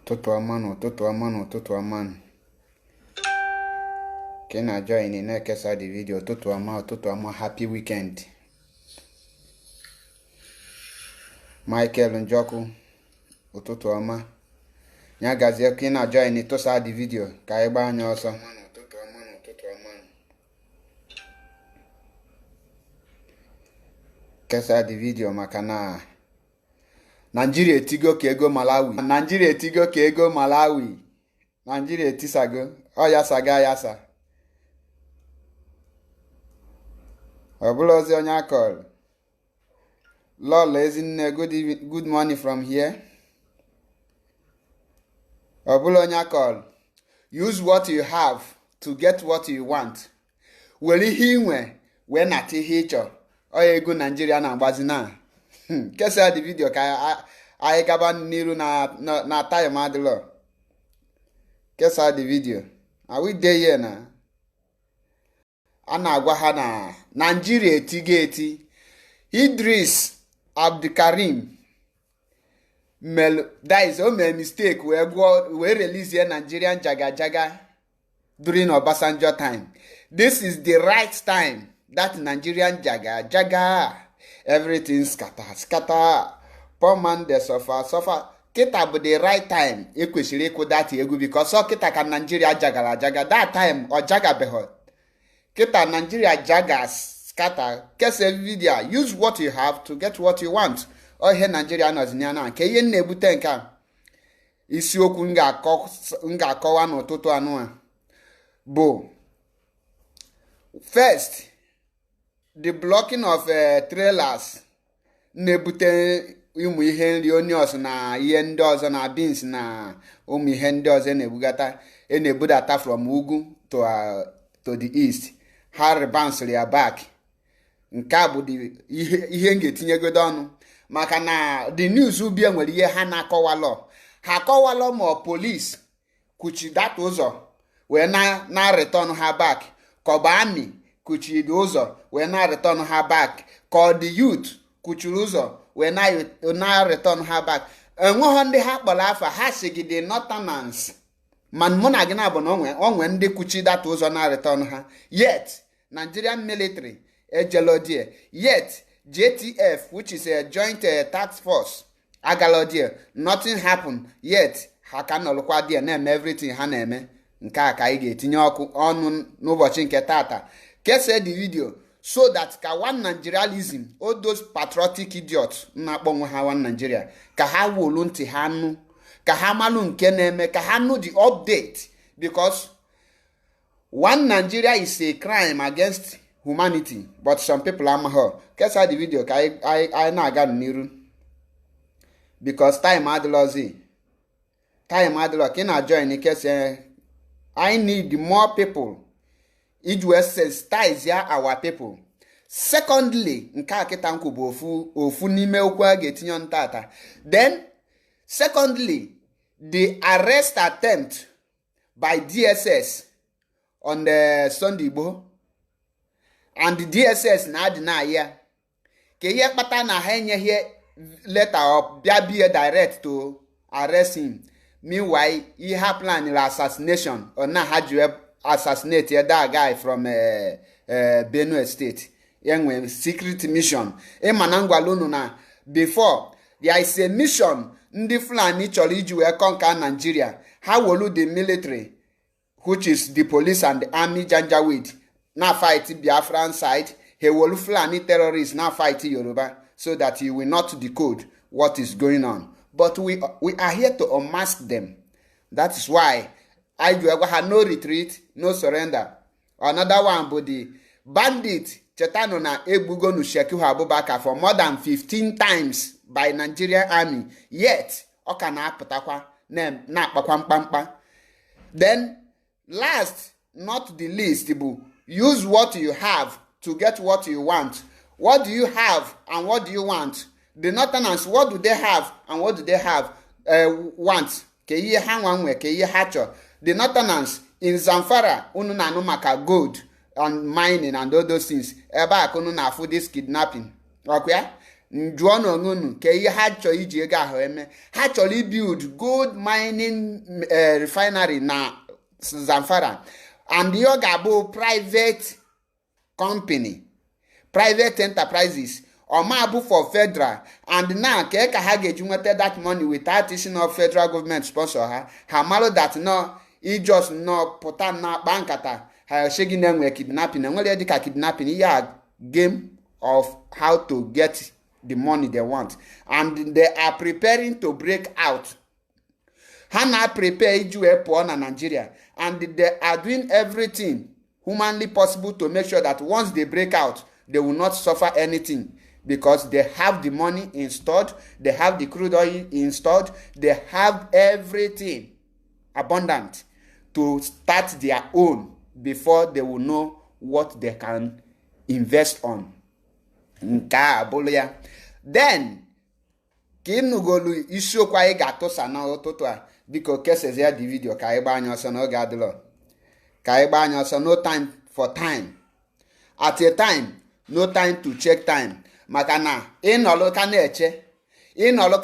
Ụtụtụ ọma. Ka na join na-ekesa the video ụtụtụ ọma, happy weekend. Michael Njoku, ụtụtụ ọma. Nya gazie ka na join tosa the video ka anyị gbaa anya ọsọ. Kesa the video maka na Nigeria etigo ka ego Malawi. Nigeria etisago. Yasa. Ọbụla ozi onye akọl. Lolo Ezinne, good morning from here. Ọbụla onye akọl. Use what you have to get what you want. Were ihe inwe wee nata ihe ịchọ. Ego Nigeria na-agbazi na. Kesa the video ka anyị gaba n'iru na time adịlọ. Kesa the video. Are we there here na? A na-agwa ha na Nigeria eti. Idris Abdulkarim o mee mistake wee release Nigerian jaga during Obasanjo time. This is the right time that Nigerian jaga everything scatter. Poor man dey suffer. Kita bụ the right time ekwesịrị ịkwụ that egwu because kita ka Nigeria jaga that time ọ jagabeghị. Kita Nigeria jagas scatter. Kese video, use what you have to get what you want. Ihe Nigeria nọzinya na nke ihe na-ebute nke a. Isiokwu m ga-akọwa n'ụtụtụ anụ a bụ first, the blocking of trailers na-ebute ụmụ ihe nri onions na ihe ndị ọzọ na beans na ụmụ ihe ndị ọzọ na-ebudata from ugwu to the east. Ha rebansịrị ya back. Nke a bụ ihe m ga-etinyegodo ọnụ maka na the news ubie nwere ihe ha na-akọwalọ. Ha akọwalọ ma police kuchi that ụzọ wee na return ha back, ka ọ bụ army kuchiri ụzọ wee na return ha back, ka ọ the youth kuchiri ụzọ wee na return ha back. Enweghị ndị ha kpọrọ afa, ha sigide northerners. Man mụ na gị na bụ na onwe ndị kuchi that ụzọ na return ha. Yet Nigerian military ejelodie. Yet JTF, which is a joint task force, agalodie. Nothing happened. Yet ha ka nọlụkwa die na-eme everything ha na-eme. Nke a ka anyị ga-etinye ọnụ n'ụbọchị nke tata. Kese the video so that ka one Nigerianism, all those patriotic idiots na-akpọ nwe ha one Nigeria, ka ha wolu ntị ha nụ, ka ha malụ nke na-eme, ka ha nụ the update, because one Nigeria is a crime against humanity, but some people amaghọ. Kesa the video ka anyị na-aga n'iru because time adịlọzi. Time adịlọ ka ị na-join kese. I need more people. It will sensitize our people. Secondly, nke a kịta nkwu bụ ofu n'ime okwu a ga-etinye ọnụ tata. Then, secondly, the arrest attempt by DSS on the Sunday Igbo, and the DSS na-adị na ya ka ihe kpata na ha enyeghị letter of bịa direct to arrest him. Meanwhile, he had planned assassination or na ha ji assassinate that guy from Benue State. Enwe secret mission. Ịmana ngwalunu na before there is a mission ndị Fulani chọrọ iji wee conquer Nigeria. Ha wolu the military, which is the police and the army Janjaweed, na fight Biafran side. He wolu Fulani terrorists na fight Yoruba, so that he will not decode what is going on. But we are here to unmask them. That is why I do have no retreat, no surrender. Another one, but the bandit Chetano na Egbugo Nusheku Abubakar for more than 15 times by Nigerian army. Yet, okana patakwa na pakwam. Then, last, not the least, use what you have to get what you want. What do you have and what do you want? The Northerners, what do they have and what do they have want? Ke ihe ha nwanwe, ke ihe ha chọ. The Northerners in Zamfara, unu na anụ maka gold and mining and all those things. Ebe a unu na afụ this kidnapping. Okay? njụọ n'onunu ka ihe ha chọrọ iji ego ahụ eme. Ha chọrọ ibuild gold mining refinery na Zamfara, and ihe ọ ga-abụ private company, private enterprises, or mabu for federal, and now ka ha ga-eji nweta that money without isi no federal government sponsor ha malụ that no i just no pụta na akpa nkata ha shegi na-enwe kidnapping, enwere dịka kidnapping, ihe a game of how to get the money they want, and they are preparing to break out. Ha na prepare iji wee pụọ na Nigeria, and they are doing everything humanly possible to make sure that once they break out, they will not suffer anything, because they have the money installed, they have the crude oil installed, they have everything abundant to start their own before they will know what they can invest on. Then ka ịnụgolu isiokwu anyị ga-atụsa n'ụtụtụ a, biko kesezi ya the video ka anyị gbaa anya ọsọ n'oge adịlọ, ka anyị gbaa anya ọsọ. No time for time, at a time no time to check time, maka na ịnọlụ ka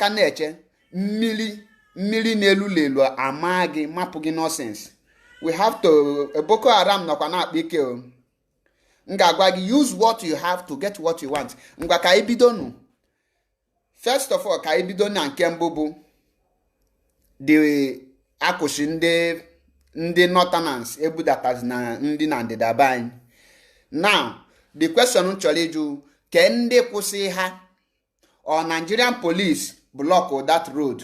na-eche mmiri n'elu lelu ama gị mapụ gị nonsense. We have to Boko Haram nọkwa na-akpa ike o. M ga-agwa gị use what you have to get what you want. Ngwa ka anyị bido nụ. First of all, ka anyị bido na nke mbụ bụ the akụshi ndị northerners ebudatazi na ndị na ndịda be anyị. Now the question m chọrọ ịjụ, ke ndị kwụsị ha, or Nigerian police block that road,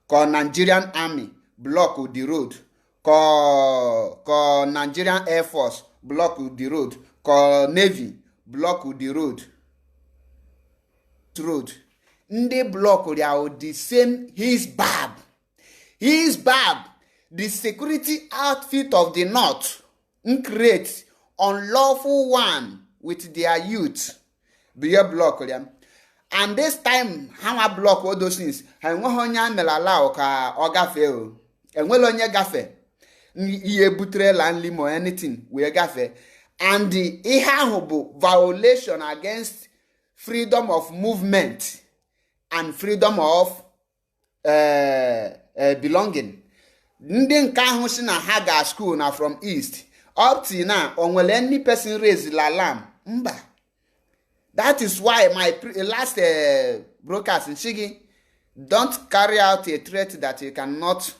ka Nigerian army block the road, ka Nigerian air force block the road, ka navy block the road. Ndị block the same Hisbab. The security outfit of the north create unlawful one with their youth. Be block them. And this time, how block all those things? I want to allow ka or gafe. And well on your gafe. Ye butre land lim or anything we gafe. And the ihahobo violation against freedom of movement and freedom of belonging. Ndị nke ahụ si na ha ga school na from east up till now, onwere any person raise the alarm mba. That is why my last broadcast in Shigi, don't carry out a threat that you cannot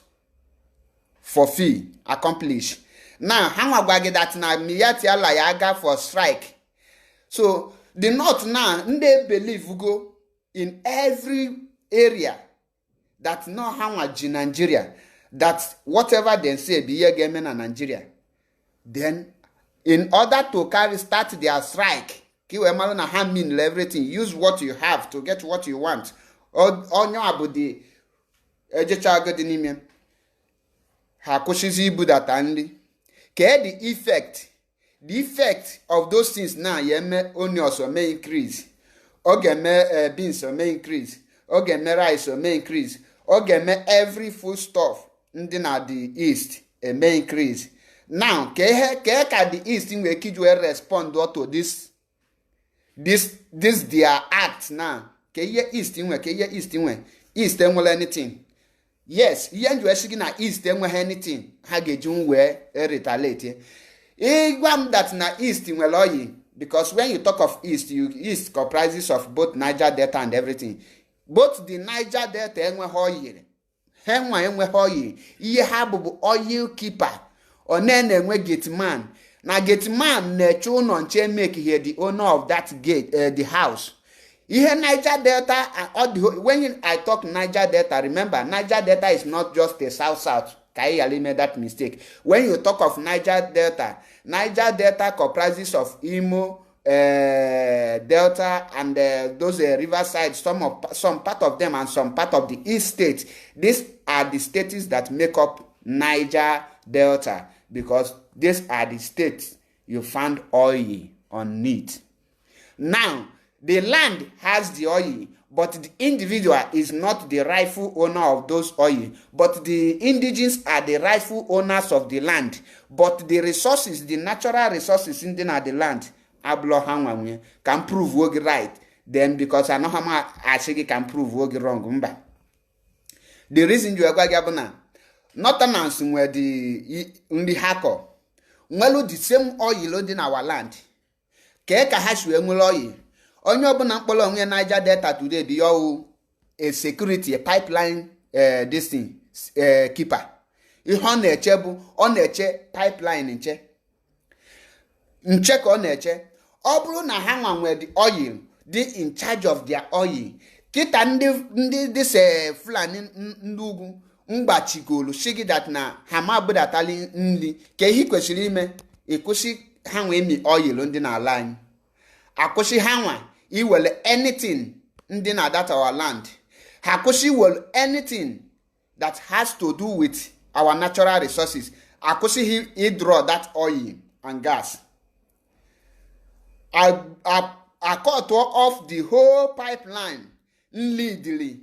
fulfill, accomplish. Now, how about that na miyati ala yaga for strike? So the north now, they believe we go in every area that no how much in Nigeria, that whatever they say be here game in Nigeria. Then, in order to start their strike, everything, use what you have to get what you want. Onyo abudi ejechago dinime ha kushizi ibu that only. The effect of those things now yeme onions may increase. Ogeme beans may increase. Ogeme rice may increase. Ogeme every food stuff in the east may increase. Now, ke the east in where kids will respond to this their act now. Ke east in where east will anything. Yes, yen you asking na east will anything. Hagejun where retaliate. Igwam that na east will oyi, because when you talk of east comprises of both Niger Delta and everything. Both the Niger Delta enwe hoyi. Henwa enwe hoyi. Iye habubu oil keeper. Onene enwe gate man. Na gate man necho nonche make here the owner of that gate, the house. Here Niger Delta, when I talk Niger Delta, remember Niger Delta is not just the south. Kayali made that mistake. When you talk of Niger Delta comprises of Imo, Delta, and those riverside, some part of them, and some part of the east states. These are the states that make up Niger Delta, because these are the states you find oil on it. Now, the land has the oil, but the individual is not the rightful owner of those oil, but the indigenous are the rightful owners of the land. But the resources, the natural resources in the land, can prove work right. then because I know how much actually can prove what wrong. The reason you are going to Northerners were the hacker. Well, the same oil in our land. Keka has we oil. On your bonapolo on Niger Delta today be all a security, a pipeline this thing keeper. You on a chebu on a pipeline in check. Check on a check. Obru na hang on where the oil, they in charge of their oil. Kita this Fulani Ndugu Mbachigolo shigi that na hama budatali nli ke hi kwesiri ime ikushi hanwa emi oil ndi na line akushi hanwa iwele anything ndi na that our land hakushi will anything that has to do with our natural resources akushi he draw that oil and gas. I cut off the whole pipeline legally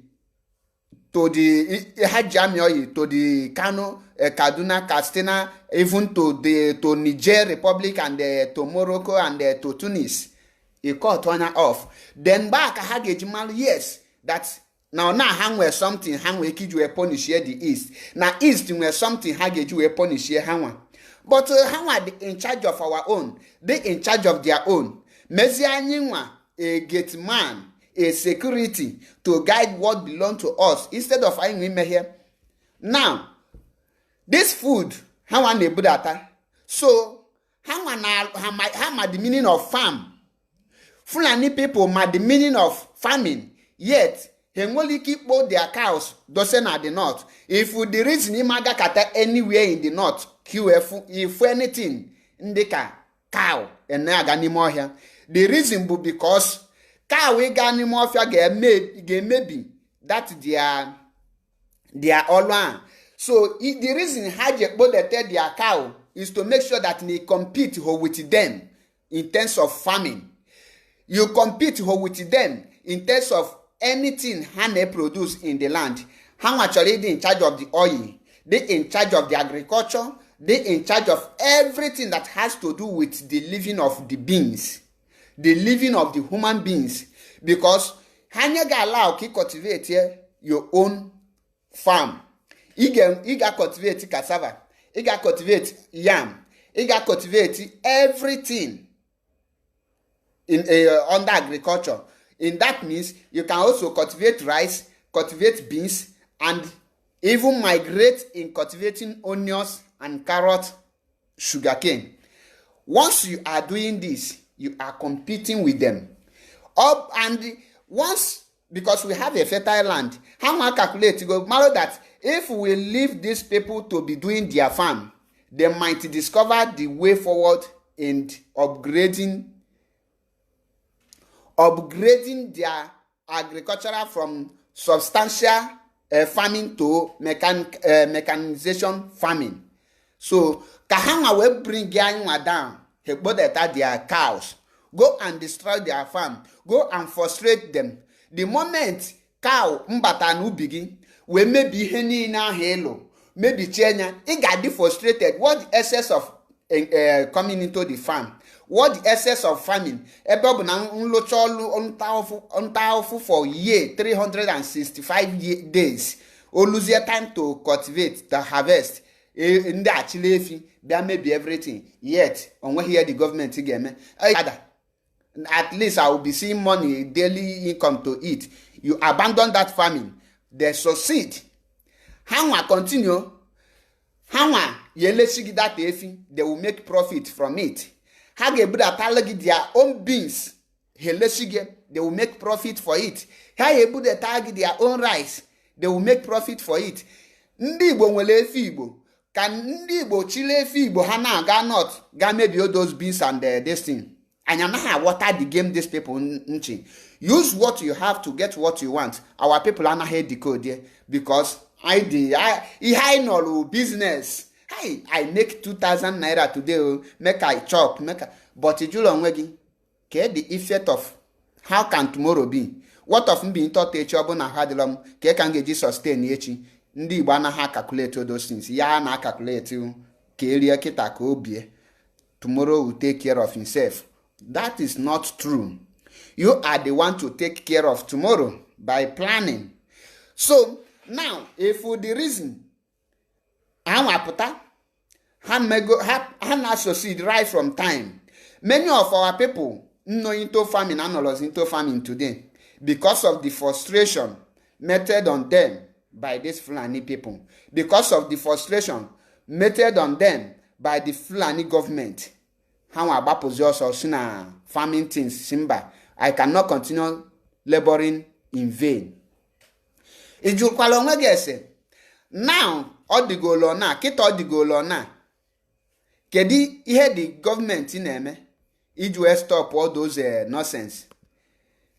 to the Hajjami oil, to the Kano, Kaduna, Katsina, even to Niger Republic and to Morocco and to Tunis. He cut one off. Then back Hagejimal, yes, that's now hang where something hang where kid you punish here the east. Now east where something hagage you punish here hang. But hang in charge of our own. They in charge of their own. Mezi a gate man, a security to guide what belongs to us instead of having women here. Now, this food, how an ebudata. So, how the meaning of farm? Fulani people mad the meaning of farming. Yet, he only keep both their cows, dozen at the north. If the reason imaga kata anywhere in the north, if anything, indika cow and naganimo here. The reason be because cow we got any more maybe that they are all one. So the reason Haji both their cow is to make sure that they compete with them in terms of farming. You compete with them in terms of anything they produce in the land. How actually they in charge of the oil, they in charge of the agriculture, they in charge of everything that has to do with the living of the beings, the living of the human beings. Because hanya ga allow ki cultivate here your own farm. You ga cultivate cassava, you ga cultivate yam, you ga cultivate everything in under agriculture. In that means you can also cultivate rice, cultivate beans, and even migrate in cultivating onions and carrot, sugarcane. Once you are doing this, you are competing with them. Up and once, because we have a fertile land, how much calculate to go matter that if we leave these people to be doing their farm, they might discover the way forward in upgrading their agricultural from substantial farming to mechanization farming. So kahanga will bring Ganywa down, he bought their cows. Go and destroy their farm. Go and frustrate them. The moment cow mbata begin, we may be henny na halo, maybe chenya, it got frustrated. What the excess of coming into the farm? What the excess of farming? Ebob na unlawful for year 365 days. Or lose your time to cultivate, to harvest. In the actually, there may be everything. Yet, on what here the government again, at least I will be seeing money, daily income to eat. You abandon that farming, they succeed. How continue? How they will make profit from it. How their own beans, they will make profit for it. How they target their own rice, they will make profit for it. Ndi Igbo nwere efi Igbo. Can ndị Igbo chile efi Igbo ha na ga not ga maybe all those beans and this thing. And you know water the game these people nchi. Use what you have to get what you want. Our people are not here decode here because I know business. Hey, I make 2,000 naira today. Make I chop. But you long wegi. Okay, the effect of how can tomorrow be? What of being taught a job on a hadlum? Can get sustain echi? Ndi Igbo anaghị calculate all those things. Ya na calculate ka erie kita ka obie. Tomorrow will take care of himself. That is not true. You are the one to take care of tomorrow by planning. So now, if for the reason Hana succeed right from time. Many of our people no into farming and not into farming today because of the frustration meted on them by these Fulani people. Because of the frustration meted on them by the Fulani government. How about possess farming things, Simba? I cannot continue laboring in vain. Now, all the goal on now, kit all the goal on now. Kedi ihe the government in iju stop all those nonsense.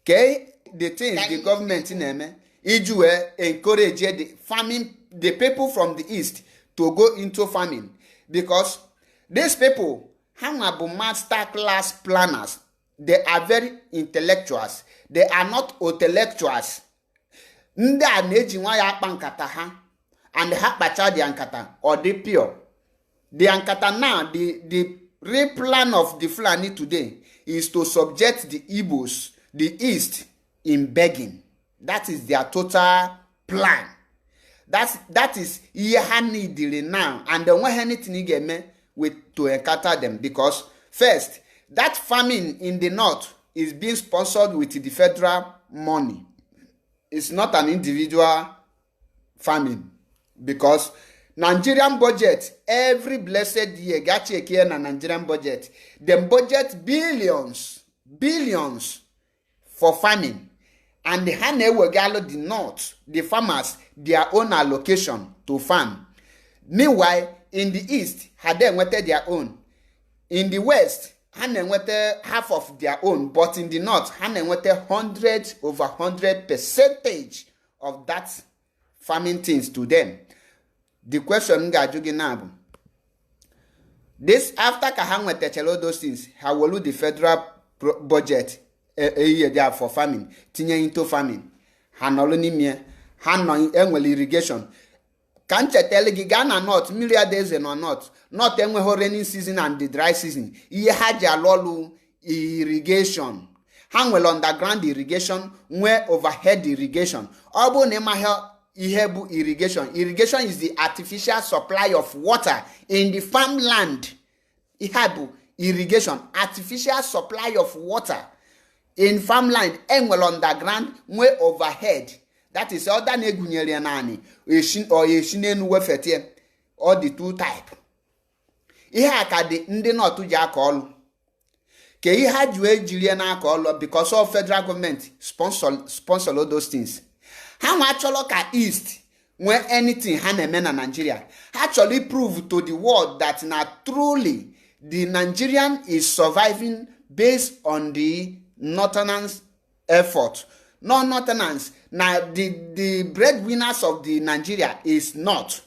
Okay, the things the government in iju encourage the people from the east to go into farming because these people have master class planners. They are very intellectuals. They are not intellectuals. Nda neji nwa ya akpa nkata ha and ha kpacha the ankata or the pure. The ankata now, the real plan of the Fulani today is to subject the Igbos, the East, in begging. That is their total plan. That is Yahani dealing now. And the one anything get me with to encounter them because first, that famine in the north is being sponsored with the federal money. It's not an individual famine because Nigerian budget every blessed year gachi here na Nigerian budget them budget billions for farming and the Hanewegalo the north the farmers their own allocation to farm. Meanwhile in the east had they wanted their own. In the west Hanen wanted half of their own, but in the north Hanen wanted 100% of that farming things to them. The question now, this after Kahan went to all those things, how will the federal budget a year there for farming, tinya into farming, Hanolonimia, Hanon irrigation. Can't you tell Ghana not million days and or not then rainy season and the dry season. Ye had your lolu irrigation. Hang well underground irrigation, where overhead irrigation. Obo nemaha ihebu irrigation. Irrigation is the artificial supply of water in the farmland. Ihebu irrigation, artificial supply of water in farmland and well underground, where overhead. That is all that negunyere nani or yeshinenu wefetie or the two type. Ihe akade ndị not to jakol. Ke ihe jue jiliana call because of federal government sponsor all those things. How much ka east when anything haneme na Nigeria actually prove to the world that na truly the Nigerian is surviving based on the northerners effort. No northerners. Now the breadwinners of the Nigeria is not.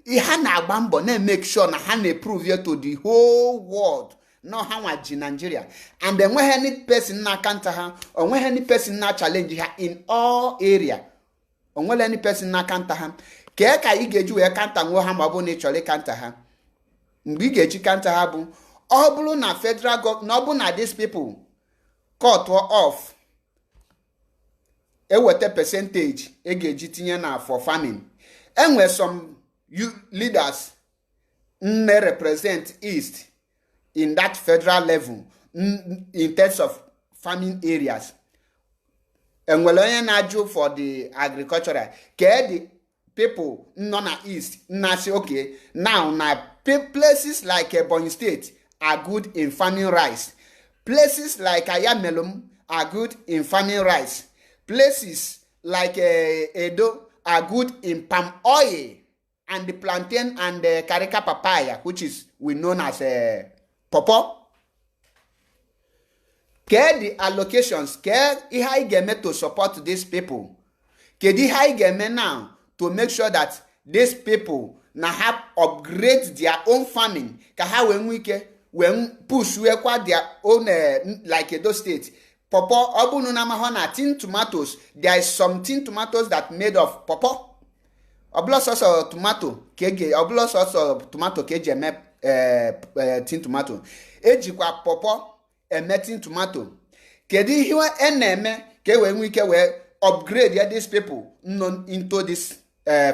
Ihana bambo ne make sure na hane prove here to the whole world. No how much in Nigeria. And then when any person na counter her or when any person na challenge her in all area. Or when any person na counter her. Keka igeju e counter ngo ha mabo ne chole counter her. Mbigeji counter her bu. Obulu na federal government no bu na these people cut off. What a percentage na for farming. And where some leaders represent East in that federal level in terms of farming areas. And when I do for the agricultural, the people non East na say okay now places like Ebonyi State are good in farming rice. Places like Ayamelum are good in farming rice. Places like Edo are good in palm oil and the plantain and the carica papaya, which is we known as pawpaw. Care the allocations, care high game to support these people. Care the high game now to make sure that these people now have upgrade their own farming. Kaha when push we acquire their own like Edo State. Pawpaw, obu nuna mahona tin tomatoes. There is some tin tomatoes that made of pawpaw. Oblo sauce of tomato kege, oblo sauce of tomato kege me tin tomato. Ejikwa pawpaw tin tomato. kedu ihe eneme ka we nwe ike we upgrade these people into this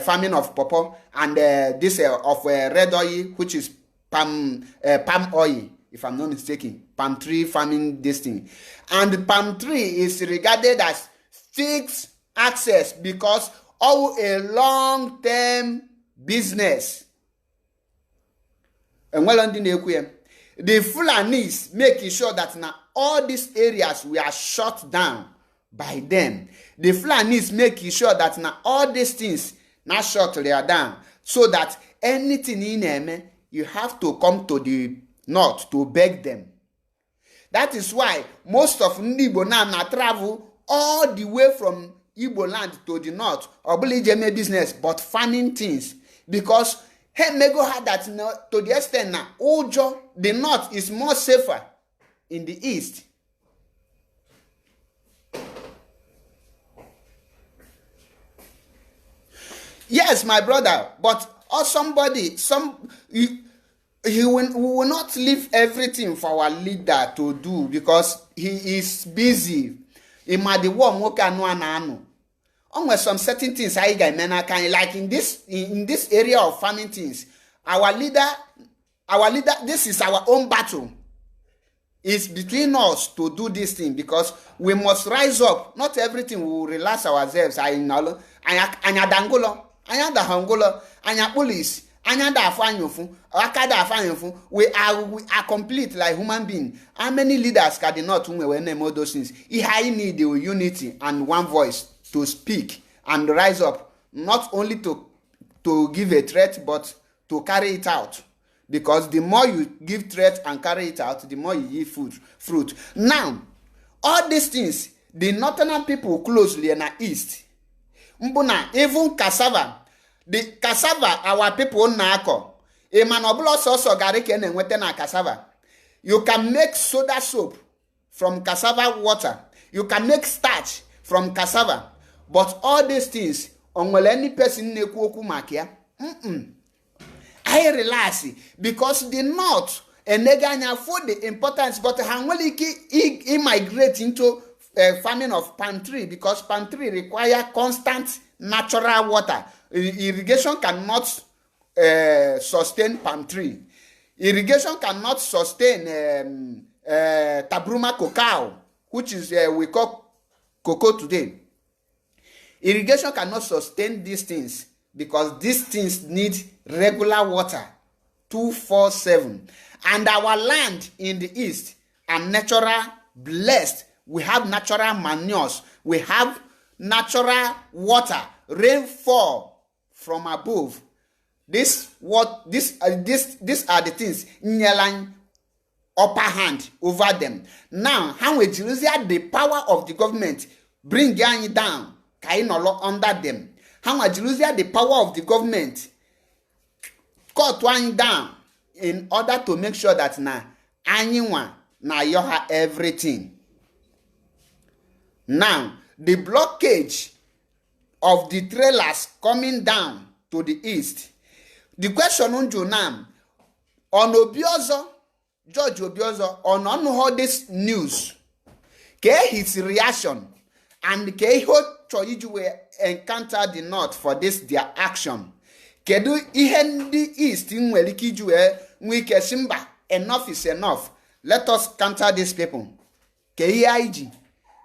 farming of pawpaw and this of red oil, which is palm oil, if I'm not mistaken, palm tree farming, this thing. And palm tree is regarded as fixed access because of a long-term business. And well, on the Fulanis making sure that now all these areas we are shut down by them. The Fulanis making sure that now all these things now shut down, so that anything in them, you have to come to the north to beg them. That is why most of Igbo now travel all the way from Igbo land to the north, or believe business, but farming things, because hey, Mego had that to the extent now, Ojo, the north is more safer in the east. Yes, my brother, but or somebody, he will not leave everything for our leader to do because he is busy. He might be warm work and one. Almost some certain things I can like in this area of farming things. Our leader, this is our own battle. It's between us to do this thing because we must rise up. Not everything will relax ourselves. Anya dangolo, anya da hangolo, anya police, anya da afanyofu, akada afanyofu. We are complete like human being. How many leaders can they not name all those things? I need the unity and one voice to speak and rise up, not only to give a threat, but to carry it out. Because the more you give threat and carry it out, the more you give fruit. Now, all these things, the northern people closely in the east. Mbuna, even cassava. The cassava, our people nako. A man oblos also garike and weten na cassava. You can make soda soap from cassava water. You can make starch from cassava. But all these things, on any person neku makia. I realize because the north and neganya for the importance, but he migrate into farming of palm tree because palm tree require constant natural water. Irrigation cannot sustain palm tree. Irrigation cannot sustain tabruma cacao, which is we call cocoa today. Irrigation cannot sustain these things because these things need regular water 24/7. And our land in the east are natural blessed. We have natural manures. We have natural water, rainfall from above. These are the things in upper hand over them. Now, how we use the power of the government bring you down, under them. How much lose the power of the government cut one down in order to make sure that anyone you have everything. Now the blockage of the trailers coming down to the east. The question on Junam on Obiozo, George Obiozo, on all this news, his reaction and Choijuwe encounter the north for this their action. Kedu ihe the east nwere ike ijue nwike simba, enough is enough. Let us counter these people. KEIG,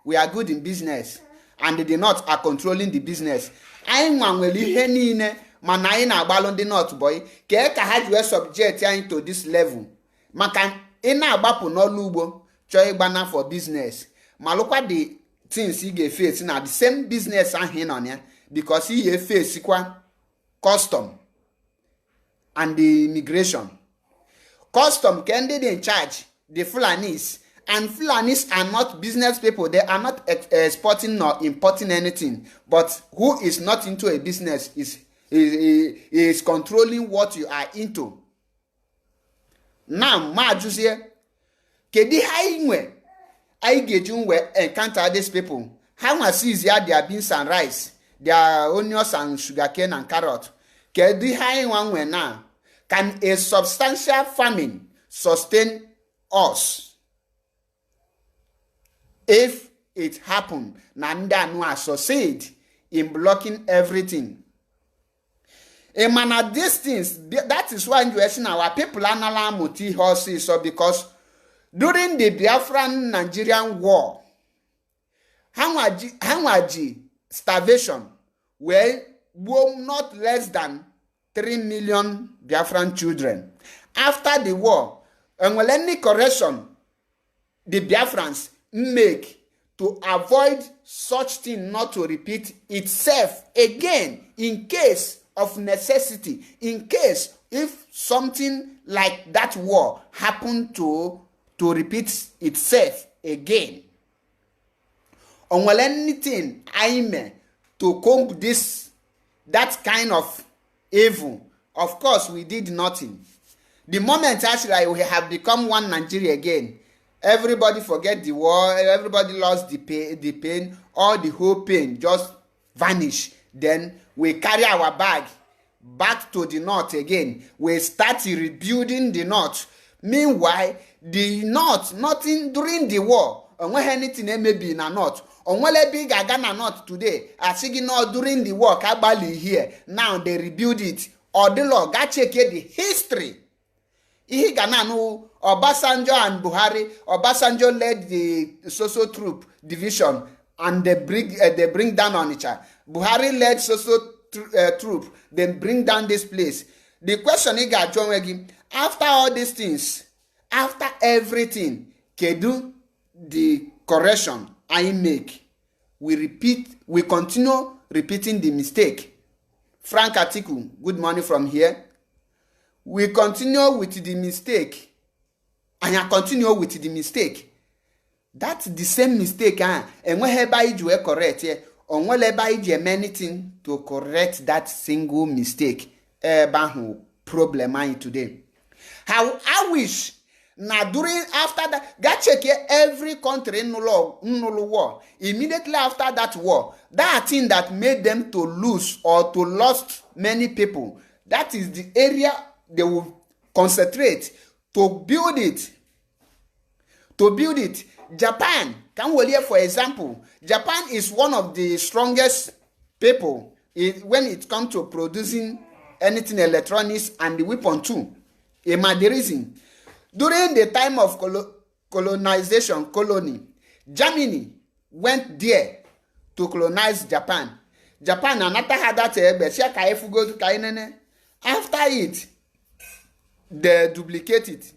we are good in business and the north are controlling the business. Anyị nwa nwere ihe niile mana anyị na-agbalụ ndị north boy ka ha jiwe subject anyị to this level. Maka ị na-agbapụ n'ọlụ ugbo chọọ ịgbana for business. Malụkwa the things he get face now the same business and hin on ya because he face custom and the immigration. Custom can they in charge the Fulanis, and Fulanis are not business people. They are not exporting nor importing anything. But who is not into a business is controlling what you are into. Now, ma juice kedi haingwe. I get you encounter these people. How much is their beans and rice, their onions and sugarcane and carrot? Can a substantial famine sustain us? if it happened, Nanda Nua succeed in blocking everything. And man, these things, that is why you see our people are not muti horses, so because during the Biafran Nigerian war, Hangwaji starvation were not less than 3 million Biafran children. After the war, and well, any correction the Biafrans make to avoid such thing not to repeat itself again in case of necessity, in case if something like that war happened to repeat itself again. On well, anything aime to comb that kind of evil, of course we did nothing. The moment actually we have become one Nigeria again, everybody forget the war, everybody lost the pain, all the whole pain just vanish. Then we carry our bag back to the north again. We start rebuilding the north. Meanwhile, the north, nothing during the war, and when anything may be in the north, on when big Ghana north today, as not during the war, Kabali here, now they rebuild it. Or the law, got check the history. Ihe Ghana no Obasanjo and Buhari. Obasanjo led the social troop division and they bring down on each other. Buhari led social troop, then bring down this place. The question he got John Wegi, after all these things, after everything, Kedu the correction I make, we continue repeating the mistake. Frank Atiku, good morning from here. We continue with the mistake. And I continue with the mistake. That's the same mistake. And whenever you correct, on whenever you do anything to correct that single mistake, problem today. How I wish now during after that, God check every country in no war. Immediately after that war, that thing that made them to lose or to lost many people, that is the area they will concentrate to build it. Japan, for example, Japan is one of the strongest people when it comes to producing anything electronics and the weapon too. The reason, during the time of colonization, Germany went there to colonize Japan. Japan another had that after it, they duplicate it.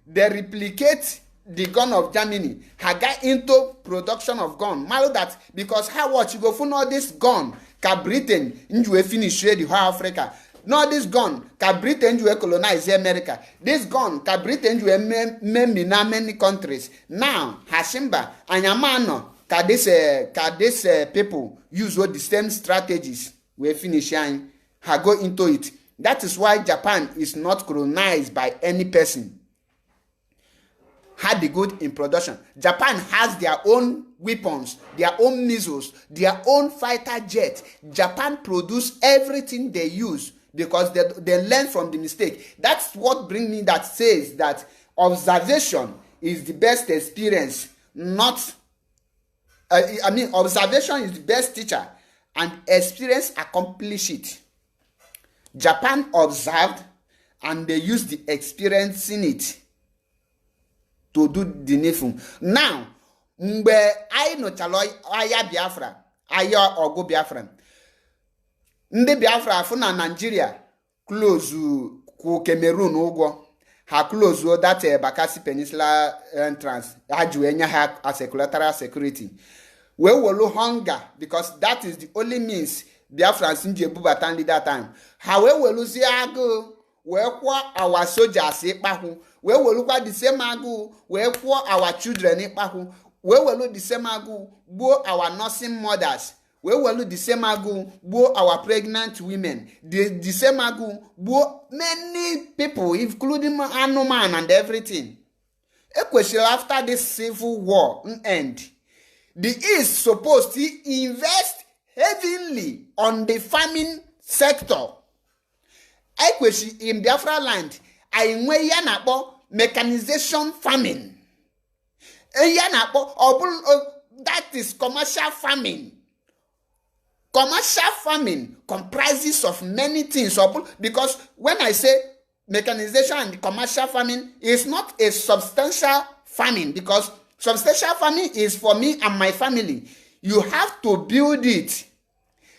They replicate the gun of Germany. Got into production of gun. Malo that because how what you go for all this gun? Can Britain you finish the whole Africa? No, this gun can Britain you colonize America. This gun can Britain you many countries. Now Hashimba and Yamano can this people use all the same strategies. We finish and go into it. That is why Japan is not colonized by any person. Had the good in production. Japan has their own weapons, their own missiles, their own fighter jet. Japan produce everything they use because they learn from the mistake. That's what brings me that says that observation is the best experience. Observation is the best teacher and experience accomplish it. Japan observed and they used the experience in it to do the needful. Now, mgbe I no chalo aya Biafra, aya ogo Biafra. Ndị Biafra afụ na Nigeria close ku Cameroon ụgwọ. Ha close that Bakassi Peninsula entrance. Ha ju enya ha as a collateral security. We will hunger because that is the only means Biafrans in Jebubatan that time. However, we lose ago, we our soldiers ikpahu. We will look at the same ago, we our children ikpahu. We will look the same ago, bo our nursing mothers. We will look the same ago, bo our pregnant women. The same ago, bo many people, including man and everything. A question after this civil war end, the East supposed to invest heavily on the farming sector. Ekweshi in Biafra land, I mechanization farming. That is commercial farming. Commercial farming comprises of many things. Because when I say mechanization and commercial farming, is not a substantial farming, because substantial farming is for me and my family. You have to build it.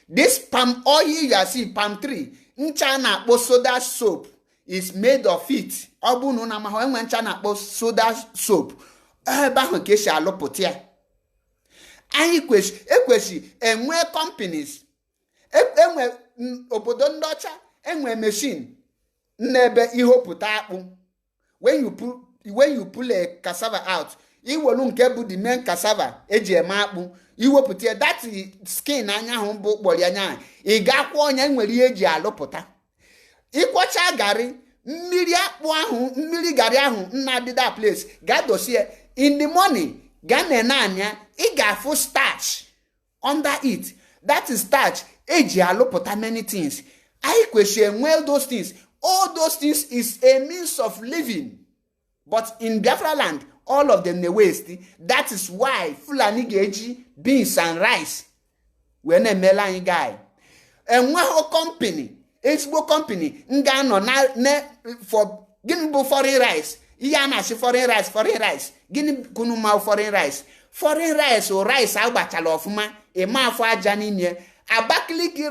This palm oil you are seeing, palm tree, in China, soda soap is made of it. Soda soap. Enwe companies, enwe obodo ndị ọcha, enwe machine n'ebe ihopụta akpụ. When you pull a cassava out, iwelu nke bụ the main cassava eji eme akpụ, iwepụta that skin anya ahụ bụ kpọrọ anya, ị ga-akwọ onye nwere ihe eji alụpụta. Ịkwọcha garị, mmiri akpụ ahụ, mmiri garị ahụ nna dị that place, ga dosie in the morning, ga na anya, ị ga-afụ starch under it. That is starch eji alụpụta many things. I question well those things. All those things is a means of living. But in Biafra land, all of them they waste. That is why Fulani geji beans and rice when a melan guy. And one company, Expo company, nga no na for gini foreign rice. Iyana si foreign rice. Gini kunuma foreign rice. Foreign rice or rice abatalo ofuma e ma fo aja ninye. Abakaliki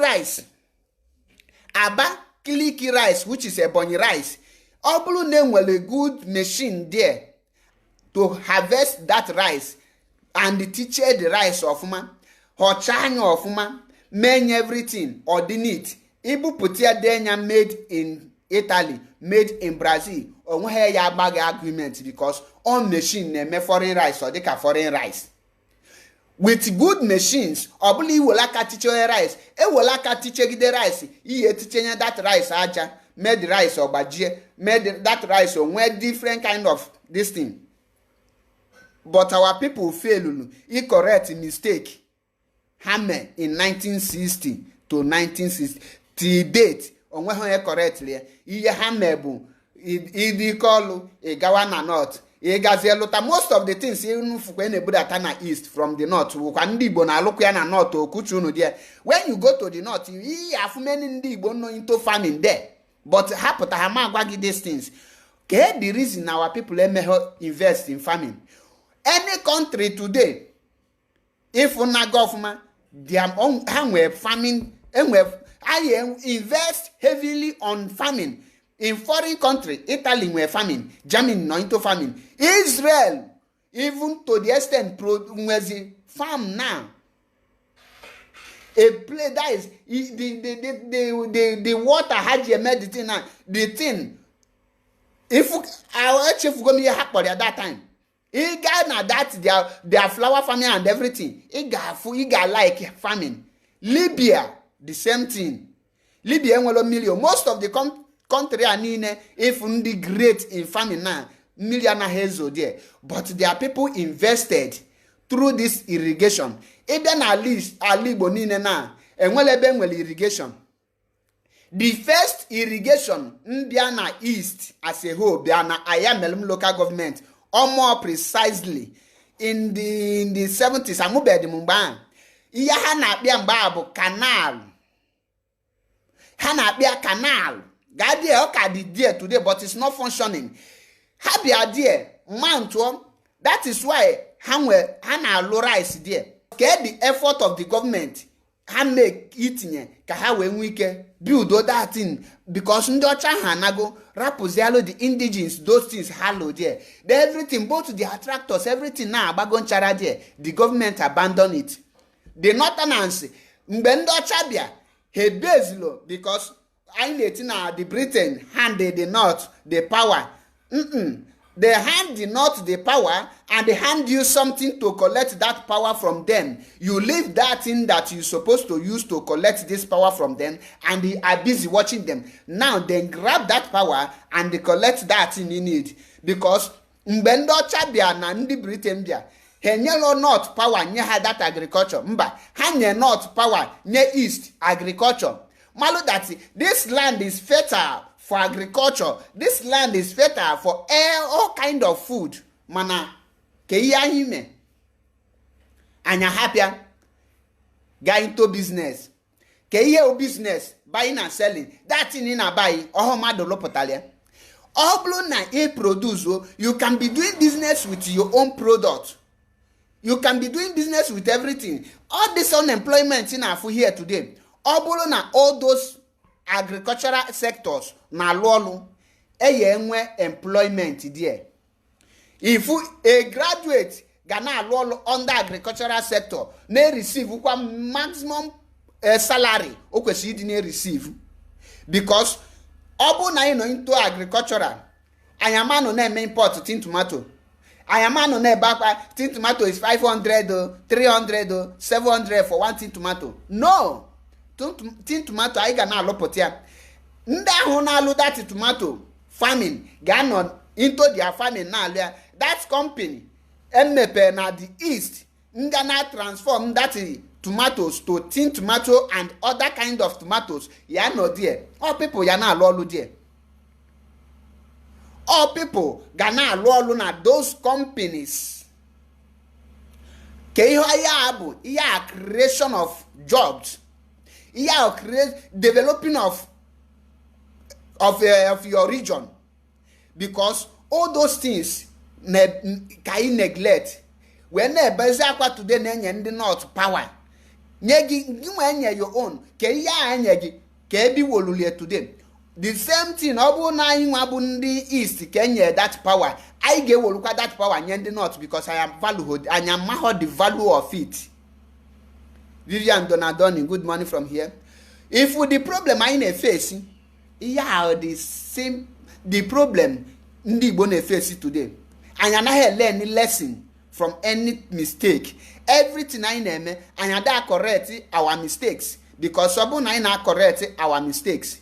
rice, which is a Ebonyi rice. Obulu name well a good machine there to harvest that rice and teach the rice of man, hochanyo of man, men everything ordinate. Ibu putia denya made in Italy, made in Brazil. Or where ya bag agreement because all machine name foreign rice or they can foreign rice. With good machines, obuli wolaka teach rice, e wolaka teach the rice, ye teaching that rice aja. Made rice or bajie, made that rice or wear different kind of this thing. But our people fail. He correct mistake. Hammer in 1960 to 1960. Till date, on when he correctly, he hammer boom. He call a gawana north. Most of the things even when a Buddha east from the north, when you go to the north, you have many people into farming there. But happen to have these things. Okay, the reason our people invest in farming. Any country today, if una government, their own farming, I invest heavily on farming. In foreign country, Italy were farming, Germany not into farming. Israel, even to the extent farm now. A play that is the water had you medicine the thing. If our chef go me happen at that time, he got na that their flower farming and everything. He got like farming. Libya, the same thing. Libya million. Most of the country are in if the great in farming now, million hazel there. But their people invested through this irrigation. Even at least bonine na enwelebe irrigation. The first irrigation Biana East as a whole, Biana Ayamelum local government, or more precisely in the 70s, Amubedi Mumba. Iya hana biambabu canal. Hana bia canal. Gadi oka di there today, but it's not functioning. Happy idea, mantua. That is why hana low rice there. Get the effort of the government. Han make eating ka we can build all that thing because ndocha hanago rapuzialo the indigenous those things hallow there. Everything both the attractors everything now bagon chara there. The government abandon it. The northerners ndocha bia he bezlo because I na the Britain handed the north the power. They hand the north the power and they hand you something to collect that power from them. You leave that thing that you're supposed to use to collect this power from them and they are busy watching them. Now they grab that power and they collect that thing you need. Because mbendo chabia na ndi Britain bia henyelo north power nye had that agriculture. Mba hanye north power nye east agriculture. Malo that this land is fertile for agriculture. This land is fertile for all kind of food. Mana Ke ihe anyị me anya hapịa ga into business. Ke ihe o business buying and selling. That thing na buy ọhụ mmadụ lụpụtara ya. Ọ bụrụ na ị produce, you can be doing business with your own product. You can be doing business with everything. All this unemployment in Afu here today. Ọ bụrụ na all those agricultural sectors na alụ ọlụ eye enwe employment there. If a graduate ga na alụ ọlụ under agricultural sector na receive kwa maximum salary o kwesịrị ịdị na receive, because ọ bụ na ị nọ into agricultural, anyama nọ na-eme import tin tomato, anyama nọ na-ebe akwa tin tomato is 500 300 700 for one tin tomato. No, tin tomato anyị ga na-alụpụta ya. Ndị ahụ na-alụ that tomato farming ga-anọ into their farming na-alụ ya. That company emepe na the east nga na transform that tomatoes to tin tomato and other kind of tomatoes. Ya no there. All people ya na alụ ọlụ there. All people ga na alụ ọlụ na those companies. Ke ihe ya bụ ya creation of jobs. Ya developing of your region, because all those things ka I neglect. When na-ebezi akwa today na-enye ndị north power, nye gị nwe enye your own, ka ya enye gị ka ebi wolulie today. The same thing ọ bụ na anyị nwa bụ ndị east ka enye that power, anyị ga-ewolukwa that power nye ndị north, because I am the value of it. Vivian Donadoni, good morning from here. If the problem I na-face, yeah, the problem ndị Igbo na-face today, anyị anaghị learn lesson from any mistake. Everything I name, and I correct our mistakes, because someone I correct our mistakes.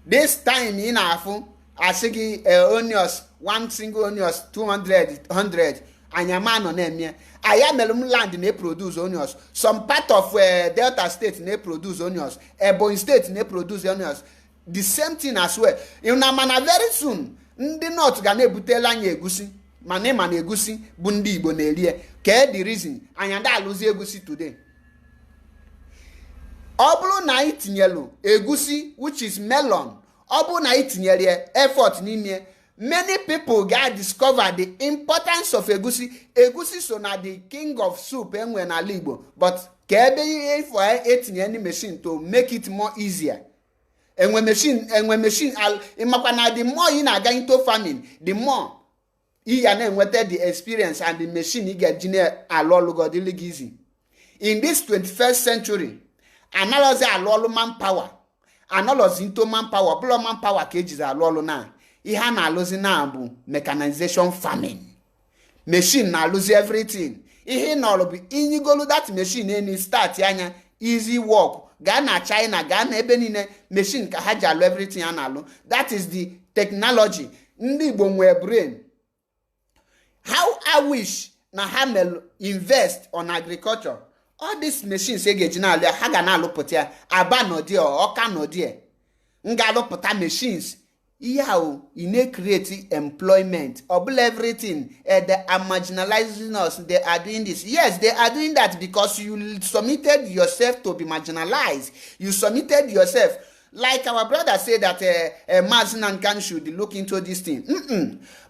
This time in Afu, I say onions, one single onions, 200, 100, and your man on them. I am a land they produce onions. Some part of Delta State they produce onions. Ebonyi State they produce onions. The same thing as well. In Namana very soon, the North gonna butela egusi. Mane egusi bụ ndị Igbo na-erie. Ke the reason anya da alụzi egusi today. Ọ bụrụ na anyị tinyelu egusi, which is melon, ọ bụrụ na anyị tinyere effort n'ime, many people ga discover the importance of egusi. Egusi so na the king of soup enwe na Igbo, but ke ebe ihe for etinye any machine to make it more easier. Enwe machine imakwa na the more ị na-aga into farming, the more he enweta the experience and the machine he get alolu easy. In this 21st century, analogy alolu manpower, analogy into manpower, blow manpower cages alolu na. Ihe na alozi na bụ mechanization farming. Machine na lose everything. Ihe na olobi inyigolu that machine any start anya easy work. Ga na China, ga na ebe niile machine ka ha ji alụ everything a na-alụ. That is the technology. Ndị Igbo nwe brain. How I wish na ha invest on agriculture. All these machines egeji na alụ ha ga na alụpụta ya. Aba no die, Ọka no die. Nga alụpụta machines. Yeah, you create employment. Obl everything. They are marginalizing us. They are doing this. Yes, they are doing that because you submitted yourself to be marginalized. You submitted yourself. Like our brother said that Mazi Nankan should look into this thing.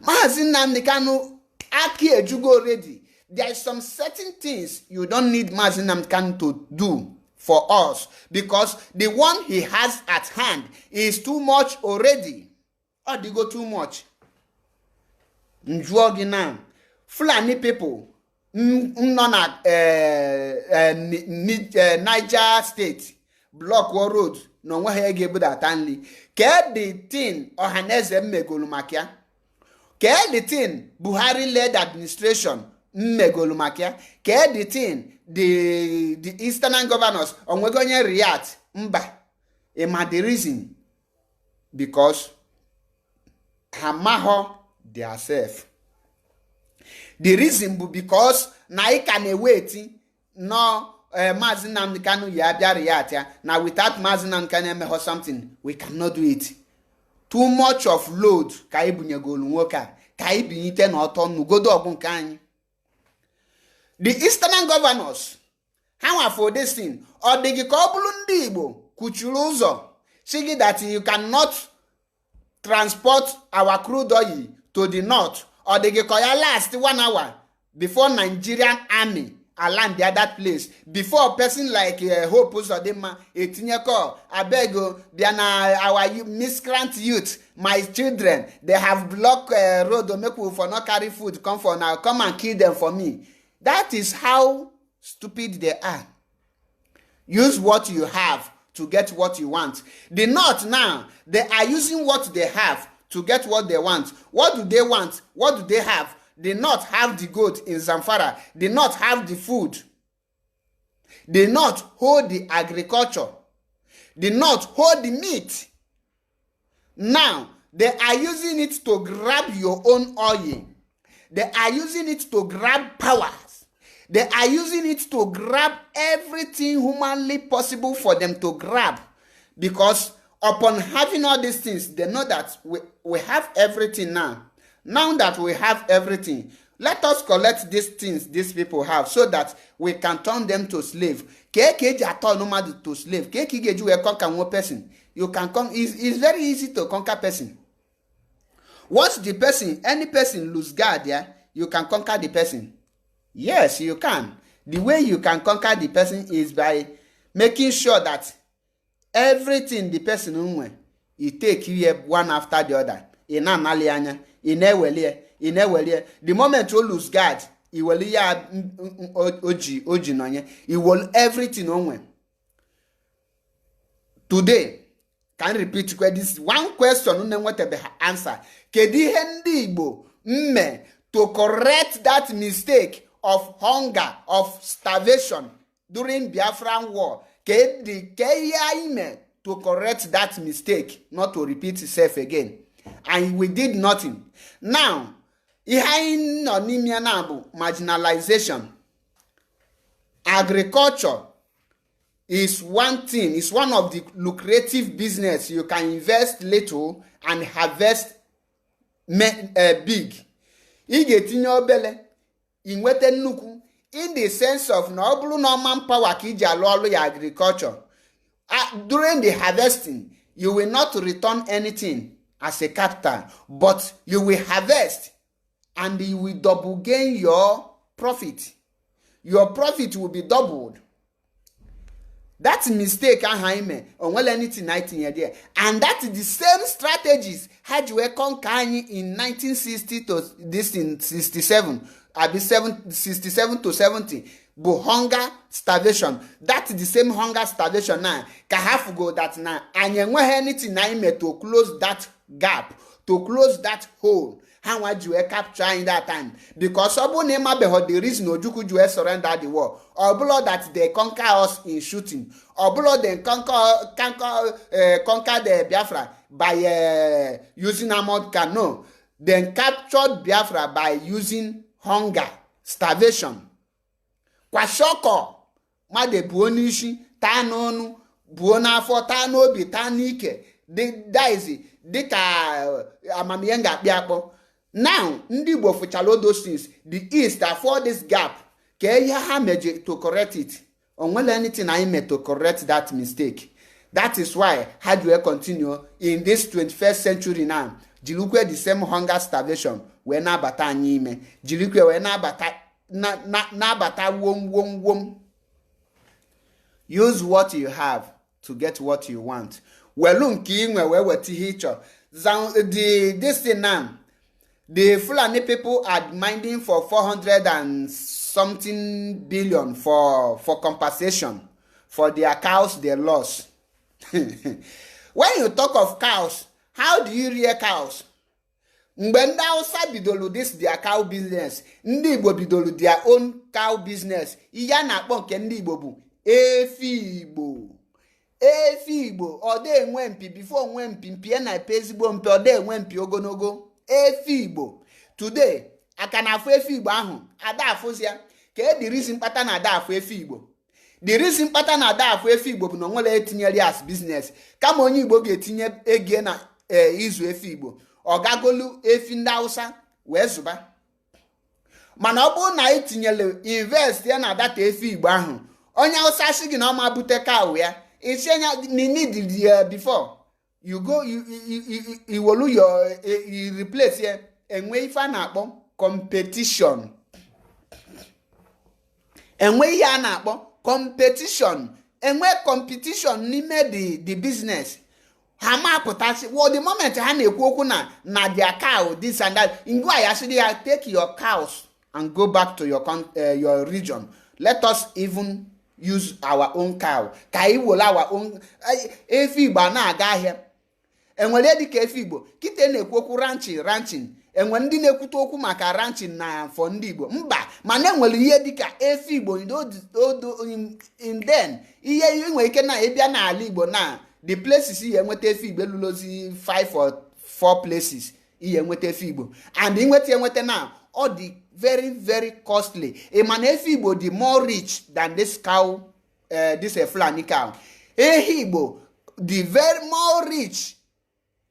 Mazi Nankan Aki Ejugo already. There are some certain things you don't need Mazi Nankan to do for us, because the one he has at hand is too much already. Or they go too much. Njwogina. Fulani people. None at Niger State. Block war road. No one here gave that only. Care the thing or Haneze Megolumakia. Care the thing Buhari led administration Megolumakia. Care the thing the Eastern governors on Wegonia react. Mba. Ema the reason. Because hamaho their self. The reason be because na I can wait no Mazi Nnamdi Kanu ya bia react ya. Now without Mazi Nnamdi Kanu or something, we cannot do it. Too much of load ka ibunye golu nwoke a ka ibinite na oto nugodo ogun ka anyi. The Eastern governors, how for this thing, or the Gikobulu Ndibo, Kuchuluzo, saying that you cannot transport our crude oil to the north, or the Gikoya last 1 hour before Nigerian army land that place. Before a person like Hope Uzodinma, Etinyeko, Abego, Diana, our miscreant youth, my children, they have blocked road to make for not carry food, come for now, come and kill them for me. That is how stupid they are. Use what you have to get what you want. The North now, they are using what they have to get what they want. What do they want? What do they have? They not have the gold in Zamfara. They not have the food. They not hold the agriculture. They not hold the meat. Now, they are using it to grab your own oil. They are using it to grab powers. They are using it to grab everything humanly possible for them to grab. Because upon having all these things, they know that we have everything now. Now that we have everything, let us collect these things these people have so that we can turn them to slave. To slave. Conquer one person. You can conquer. It's very easy to conquer person. Once the person, any person lose guard, yeah, you can conquer the person. Yes, you can. The way you can conquer the person is by making sure that everything the person owns, you take you one after the other. The moment you lose guard, you will you will everything on. Today, can repeat this one question what the answer. Kedi hendibo to correct that mistake of hunger, of starvation during Biafran war. Kedi to correct that mistake, not to repeat itself again. And we did nothing. Now, marginalization. Agriculture is one thing, it's one of the lucrative business. You can invest little and harvest big. In the sense of no manpower agriculture. During the harvesting, you will not return anything as a capital, but you will harvest and you will double gain your profit. Your profit will be doubled. That's a mistake, and that's the same strategies had you conquer in 1960 to this in 67, 67 to 70. But hunger, starvation. That's the same hunger, starvation now. Have go that now. And you anything to close that gap, to close that hole. How would you capture in that time? Because there is no Juku surrender the war. Or below that they conquer us in shooting. Or below they conquer the Biafra by using armored car. No. They captured Biafra by using hunger, starvation. Kwashoko made buonishi tanonu buona for tanobi tanike daizi dika amamienga biakpo. Now ndi Igbo fuchalo those things. The East afford this gap ke ya ha meje to correct it. Onwele anything I made to correct that mistake. That is why how do we continue in this 21st century now? Jilukwe the same hunger, starvation we na bata anyime. Jilukwe we na bata na wom. Use what you have to get what you want. This thing now, the Fulani people are demanding for 400 and something billion for compensation for their cows they lost. When you talk of cows, how do you rear cows? When Hausa bidolu this their cow business, ndị Igbo bidolu their own cow business. Iya na akpọ nke ndị Igbo bụ efi Igbo. Ode enwe mpi before enwe mpi na ezigbo mpi ode enwe mpi ogonogo. Efi Igbo. Today, aka na afọ efi Igbo ahụ, ada afụzia. Ka the reason kpata na ada afọ efi Igbo. The reason kpata na ada afọ efi Igbo bụ na onwere etinyere as business. Kama onye Igbo ga-etinye ego na izu efi Igbo. Ogagolu efi ndị Hausa wee zụba. mana ọ bụrụ na itinyere invest ya na data efi Igbo ahụ, onye Hausa sị gị na ọma bute cow ya, isi anya need before you go you wolu you replace ya, enwe ife a na-akpọ competition. Enwe ihe a na-akpọ competition. Enwe competition n'ime the business. Ha ma pụtasị, well, the moment ha na-ekwu okwu na their cow this and that, ngwa ya sị ya, take your cows and go back to your region. Let us even use our own cow. Ka anyị were our own efi Igbo na-aga ahịa. Enwere dịka efi Igbo kịta na-ekwu okwu ranching. Enwe ndị na-ekwute okwu maka ranching na afọ ndị Igbo mba, mana enwere ihe dịka efi Igbo in then ihe nwere ike na ịbịa n'ala Igbo na the places ihe nweta efi Igbo elulozi 5 or 4 places ihe nweta efi Igbo, and nweta na ọ dị very very costly. Mana efi Igbo dị more rich than this cow, this Fulani cow. Efi Igbo dị very more rich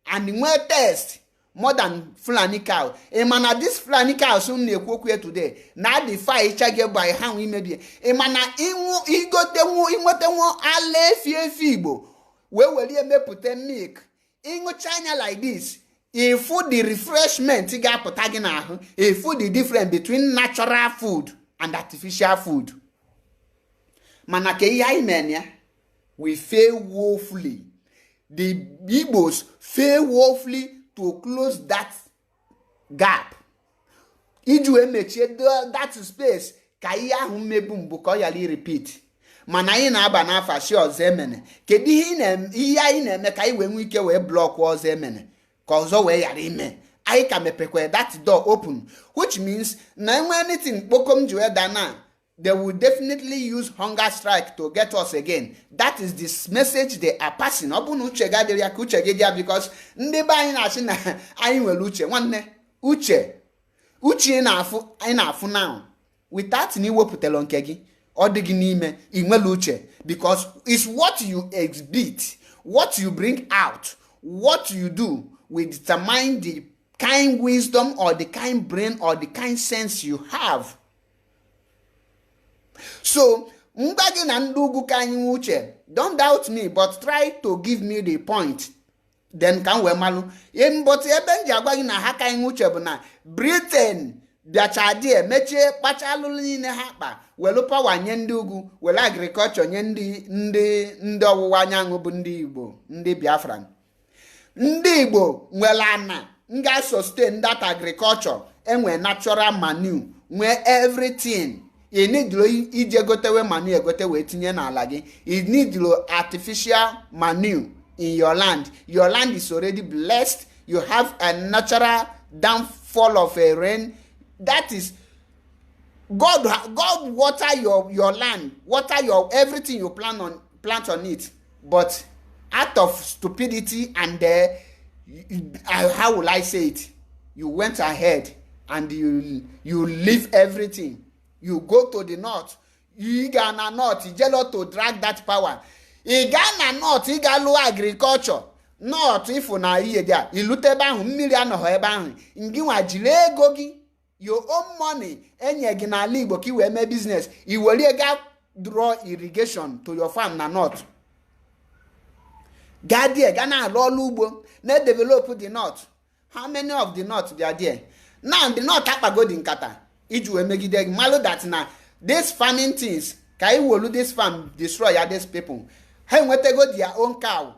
and nwee taste more than Fulani cow. Mana this Fulani cow soon na-ekwu okwu today na the fire chage by ha nwe imebie. Mana inwetenwu ala efi Igbo wee were emepụta milk, ịṅụcha anya like this, ifu the refreshment ga-apụta gị n'ahụ, ifu the difference between natural food and artificial food. Mana ka ihe anyị mere ya, we fail woefully. The Igbos fail woefully to close that gap. Iju emechie that space ka ihe ahụ mmebu mbụ ka ọ yali repeat. Mana anyị na-aba n'afa si ọzọ emene. Kedu ihe anyị na-eme ka anyị wee nwee ike wee blọk ọzọ emene ka ọzọ wee yara ime? Anyị ka mepekwa that door open, which means na enwe anything kpokom ji wee dana, they will definitely use hunger strike to get us again. That is this message they are passing. Ọ bụ na uche ga-adịrị ya ka uche gị dị, because ndị be anyị na-asị na anyị nwere uche. Nwanne, uche anyị na-afụ now without na iwepụtara nke gị ọ dị gị n'ime inwere uche, because it's what you exhibit, what you bring out, what you do will determine the kind wisdom or the kind brain or the kind sense you have. So mgba gị na ndị ugwu ka anyị uche, don't doubt me but try to give me the point, then ka m wee malụ. But ebe m ji agwa gị na ha ka anyị uche bụ na Britain bịacha dị emechie kpacha alụlụ niile ha kpa, welu pawa nye ndị ugwu, welu agrikọlchọ nye ndị ọwụwa anyanwụ bụ ndị Igbo, ndị Biafra. Ndị Igbo nwere ana nga sustain that agriculture, enwe natural manure, nwee everything. You need ije gotewe manure egotewe tinye n'ala gị. You need artificial manure in your land. Your land is already blessed. You have a natural downfall of a rain. That is God water your land, water your everything you plant on it. But out of stupidity and how will I say it? You went ahead and you leave everything. You go to the north. You gana north. You jelo to drag that power. You gana north. You galo agriculture. North if na iye dia. Ilute ba hu mmiri anoho ebe ahụ. Ngi nwa jile ego gị. Your own money. Enye gị na Igbo ki we me business. I were ga draw irrigation to your farm na north. Ga there gana alo ugbo. Na develop the north. How many of the north they are there? Now the north akpago di nkata. Iju emegide malo that na these farming things ka I wolu this farm destroy ya these people. Ha nwetego their own cow.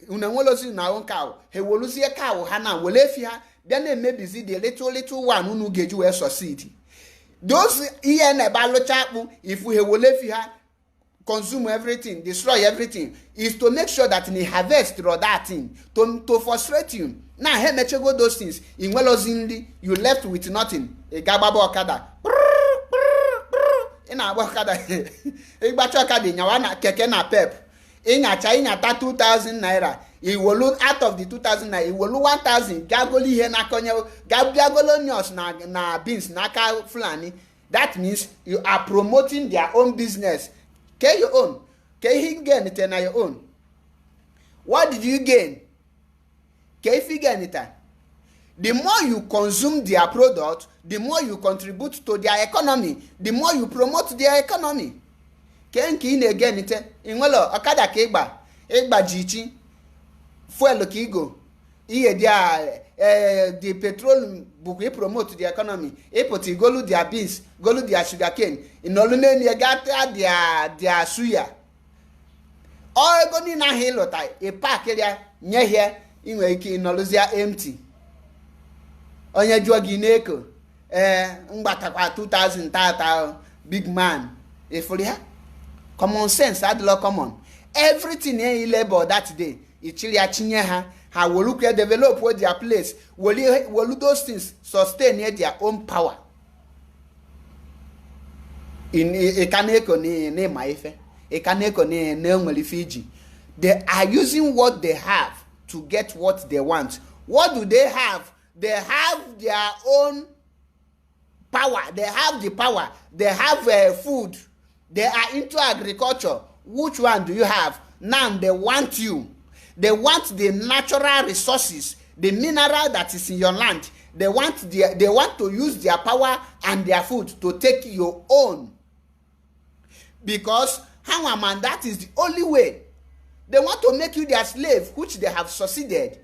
Una nwolosi na own cow. He wolusi cow ha na wole fi ha bia na emebizi the little one unu geju we succeed. Those ihe na ba locha akpu if we wole fi ha consume everything, destroy everything, is to make sure that they harvest or that thing to frustrate you. Now he mechego those things in welozindi you left with nothing. A gababo okada ina agba okada igbacha okada nyawa na keke na pep inyacha inyata 2000 naira iwolu out of the 2000 naira iwolu 1000 gagoli ihe na konye gabiagolo onions na beans na aka Fulani. That means you are promoting their own business. Ke your own. Ke he gain it na your own. What did you gain? Ke if you gain it? The more you consume their product, the more you contribute to their economy, the more you promote their economy. Kenki ị na-ege nite inwelo ọkada ka ịgba jichi fuel ka igo ihe the petrol bụkwa promote the economy ịpụta igolu their beans golu their sugarcane inolu n'enye gata their suya ọ ego niile ahụ ịlụta ịpakịrịa nye ihe inwe ike ịnọlụzia empty. Onye jụọ gị n'eko mgbatakwa 2000 tata big man ifuru ya. Common sense adịla common. Everything in labor that day ichiri achinye ha will look at develop with their place will those things sustain their own power. In ekaneko ni maife ekaneko ni nwere Fiji. They are using what they have to get what they want. What do they have? They have their own power. They have the power. They have food. They are into agriculture. Which one do you have? Now they want you. They want the natural resources, the mineral that is in your land. They want to use their power and their food to take your own. Because man, that is the only way. They want to make you their slave, which they have succeeded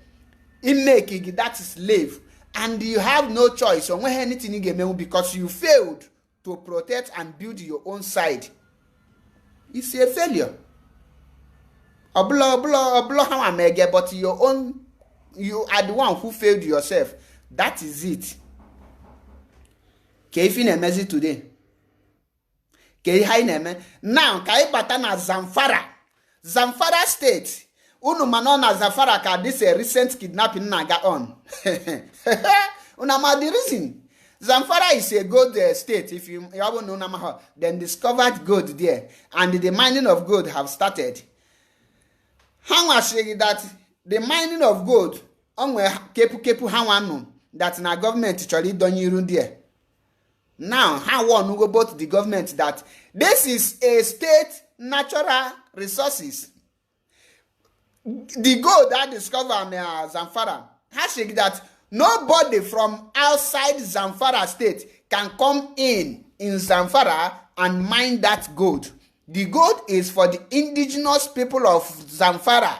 in making that slave. And you have no choice on when anything you get because you failed to protect and build your own side. It's a failure. But your own, you are the one who failed yourself. That is it. Kefin Mazi today. Now, Kaibatana Zamfara State. Unu manona Zamfara ka this a recent kidnapping naga on. Unama the reason. Zamfara is a gold state. If you haven't known, then discovered gold there, and the mining of gold have started. How much that the mining of gold onwe kepu hawanu that na government actually done you there. Now, how one go both the government that this is a state natural resources. The gold that discovered Zamfara has that nobody from outside Zamfara state can come in Zamfara and mine that gold. The gold is for the indigenous people of Zamfara.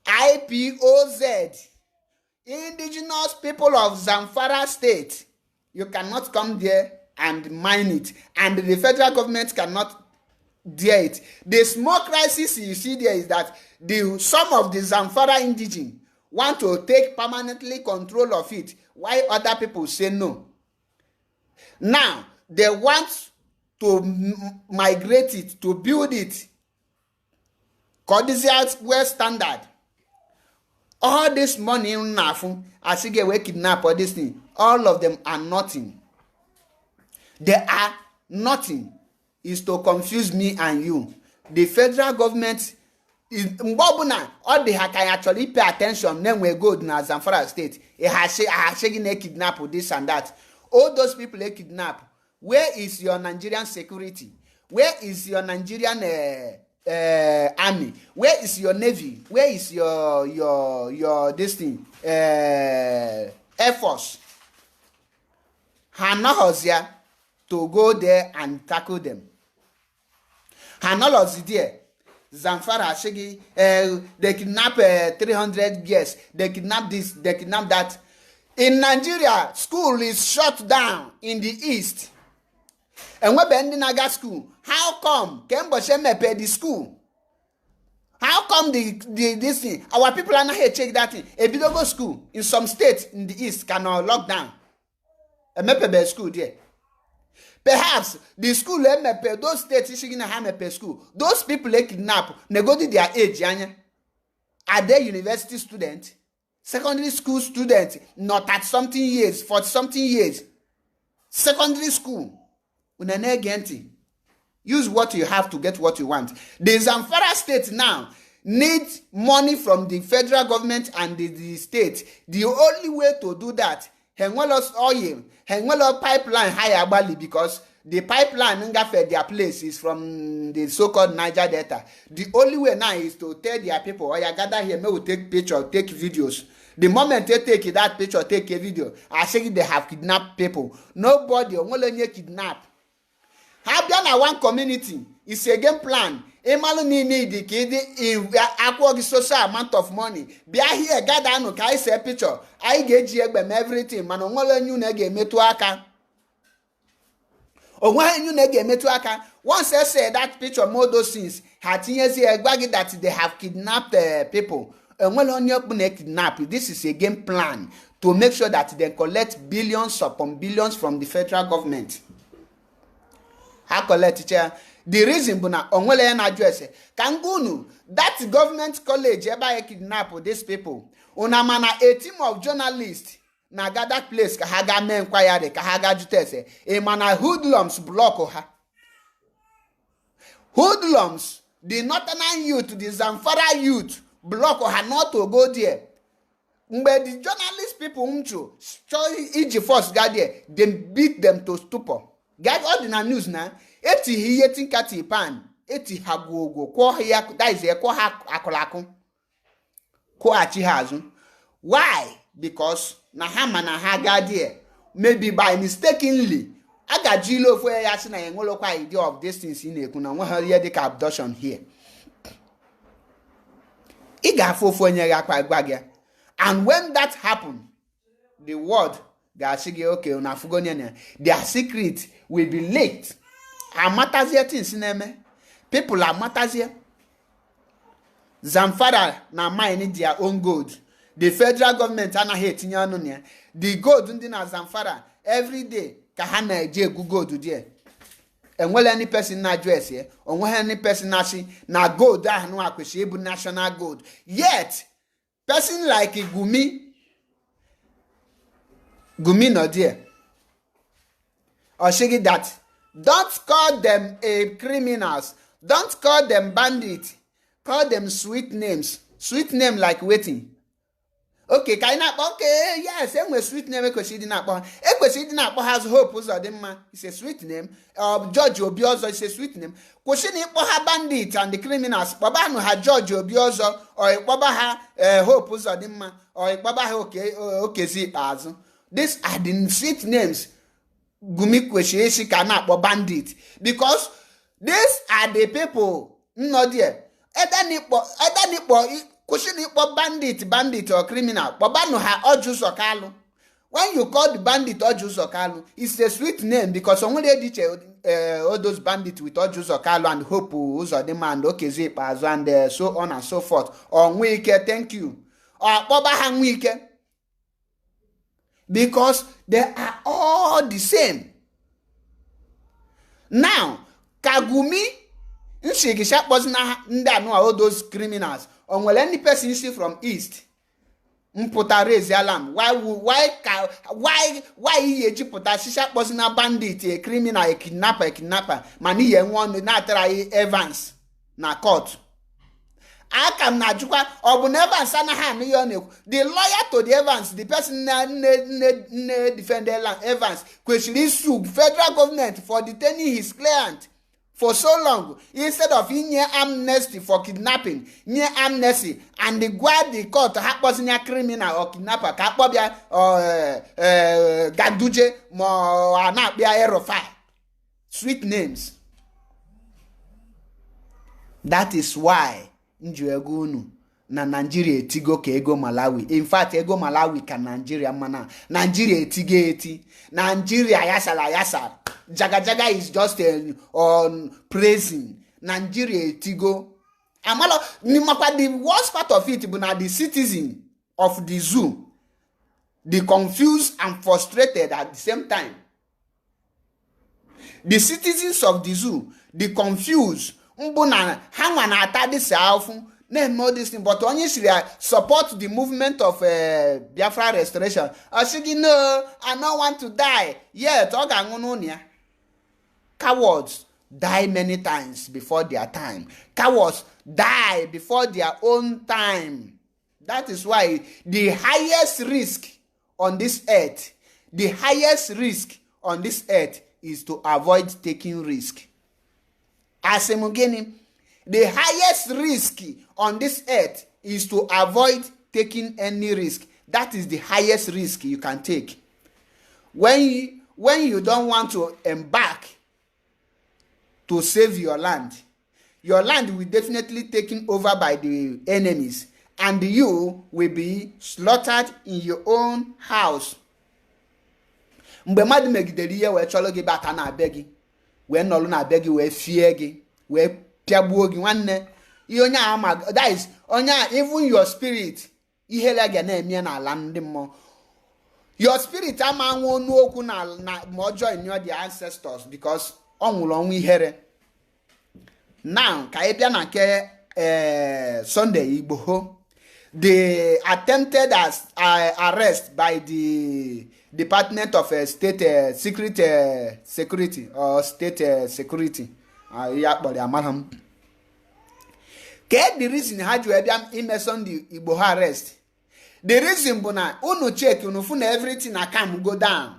IPOZ. Indigenous people of Zamfara state. You cannot come there and mine it. And the federal government cannot dare it. The small crisis you see there is that some of the Zamfara indigenous want to take permanently control of it, while other people say no. Now, they want to migrate it, to build it. Codicial well standard. All this money in Nafu, as you get away kidnap or this thing, all of them are nothing. They are nothing. Is to confuse me and you. The federal government is Mbobuna, all they can actually pay attention. Then we go to Zamfara state. It has shaking a kidnap with this and that. All those people they kidnap. Where is your Nigerian security? Where is your Nigerian army? Where is your navy? Where is your this thing? Air Force. Hana Hozia to go there and tackle them. Hana Hozia there. Zamfara Shegi, they kidnap 300 years. They kidnap this, they kidnap that. In Nigeria, school is shut down in the east. And we're bending Naga school. How come? Kembo pay the school. How come this thing? Our people are not here check that thing. A Bidogo school in some states in the east cannot lock down. A mepe school there. Perhaps the school those states is in a school. Those people they kidnap, they go to their age, are they university students? Secondary school students, not at something years, for something years. Secondary school. Use what you have to get what you want. The Zamfara state now needs money from the federal government and the state. The only way to do that, Hengwelos oil, Hengwelos pipeline higher Bali, because the pipeline fed their place is from the so-called Niger Delta. The only way now is to tell their people, oh, you gather here, may we take pictures, take videos. The moment they take that picture, take a video, I say they have kidnapped people. Nobody only kidnap. Have na one community. It's a game plan. Emalu ni the kid in akwa social amount of money. Bia here gather no kai say picture. I get gbem everything. Man only you na ga metu aka. Only you na ga metu aka. Once I say that picture more those things, hatinye egbagi that they have kidnapped people. This is a game plan to make sure that they collect billions upon billions from the federal government. How collect chair? The reason buna onwele na address kangunu that government college eba kidnap these people. Una mana a team of journalists na gather place ka haga men inquiry ka haga jutese. E mana hoodlums block ha. Hoodlums, the northern youth, the Zamfara youth block or not to go there. But the journalist people iji force got there, they beat them to stupor. Get all the news now. Eti hiyetin kati pan, eti hagogo, ko hiya that is ko ha akolako. Ko achi hazu. Why? Because na hama na ha got there. Maybe by mistakenly. I got Gilo for a yasina and ngolo idea of this things in a kuna one hear abduction here. And when that happened, the word their secret will be leaked. People are matters here. Zamfara na mine their own gold. The federal government ana hate the gold na Zamfara every day kahana eje gold there. And well any person na address here, or when any person na gold that no akweshe national gold. Yet, person like Gumi no there. Or shigi that don't call them criminals, don't call them bandits, call them sweet names. Sweet name like waiting. Okay, okay, yes, sweet name has hope it's a sweet name. George Obiozo is a sweet name. Kwesini ha bandit and the criminals. Baba no ha George Obiozo or baba ha hope uzodimma or baba ha okay azu. These are the sweet names. Gumi kwesini kana bandit because these are the people no there. Edanipo Kushini bandit or criminal. Babano ha Ojus or Kalu. When you call the bandit Ojus or Kalu, it's a sweet name because only all those bandits with Ojus or Kalu and Hope or demand okay and so on and so forth. Or Wike, thank you. Or Baba Han Wike. Because they are all the same. Now, Kagumi, Nshikisha wasn't all those criminals. Or will any person see from east? Mputa raise alarm. Why ye puta shisha was na bandit, a criminal, a kidnapper. Mani ye one na try Evans na court. I come na jukwa or never sana ha me the lawyer to the Evans, the person ne defend Evans, question sue federal government for detaining his client. For so long, instead of near amnesty for kidnapping, near amnesty, and the guard the court happens near criminal or kidnapper, kapobia or ganduje mo anabia aerofa. Sweet names. That is why Njuegunu na Nigeria etigo ke ego Malawi. In fact, ego Malawi ka Nigeria mana. Nigeria etige eti. Nigeria yasala. Jaga is just on praising Nigeria etigo. Amalo the worst part of it but the citizen of the zoo, the confused and frustrated at the same time. The citizens of the zoo, the confused, mbuna hangwana atadi self. No, this thing, but only support the movement of Biafra restoration. I said, no, I don't want to die. Yeah, talk cowards die many times before their time. Cowards die before their own time. That is why the highest risk on this earth, is to avoid taking risk. As a Mugeni, the highest risk on this earth is to avoid taking any risk. That is the highest risk you can take. When you don't want to embark to save your land will definitely taken over by the enemies, and you will be slaughtered in your own house. Mgbe mmadụ megidere ihe wee chọrọ gị bata na be gị, wee nọrọ na be gị wee fie gị, wee pịagbuo gị nwanne, ihe onye ama, that is onye even your spirit ihere ga na-eme n'ala ndị mmụọ. Your spirit ama anwụ ọnụ okwu na ma ọjọọ in your ancestors because ọ nwụrụ ọnwụ ihere. Now ka ị bịa na nke Sunday Igboho, the attempted arrest by the Department of State Security or State Security. Ya kpọrọ amara m. Ke the reason ha ji bịa ime Sunday Igboho arrest. The reason bụ na unu check unu fu na everything na calm go down.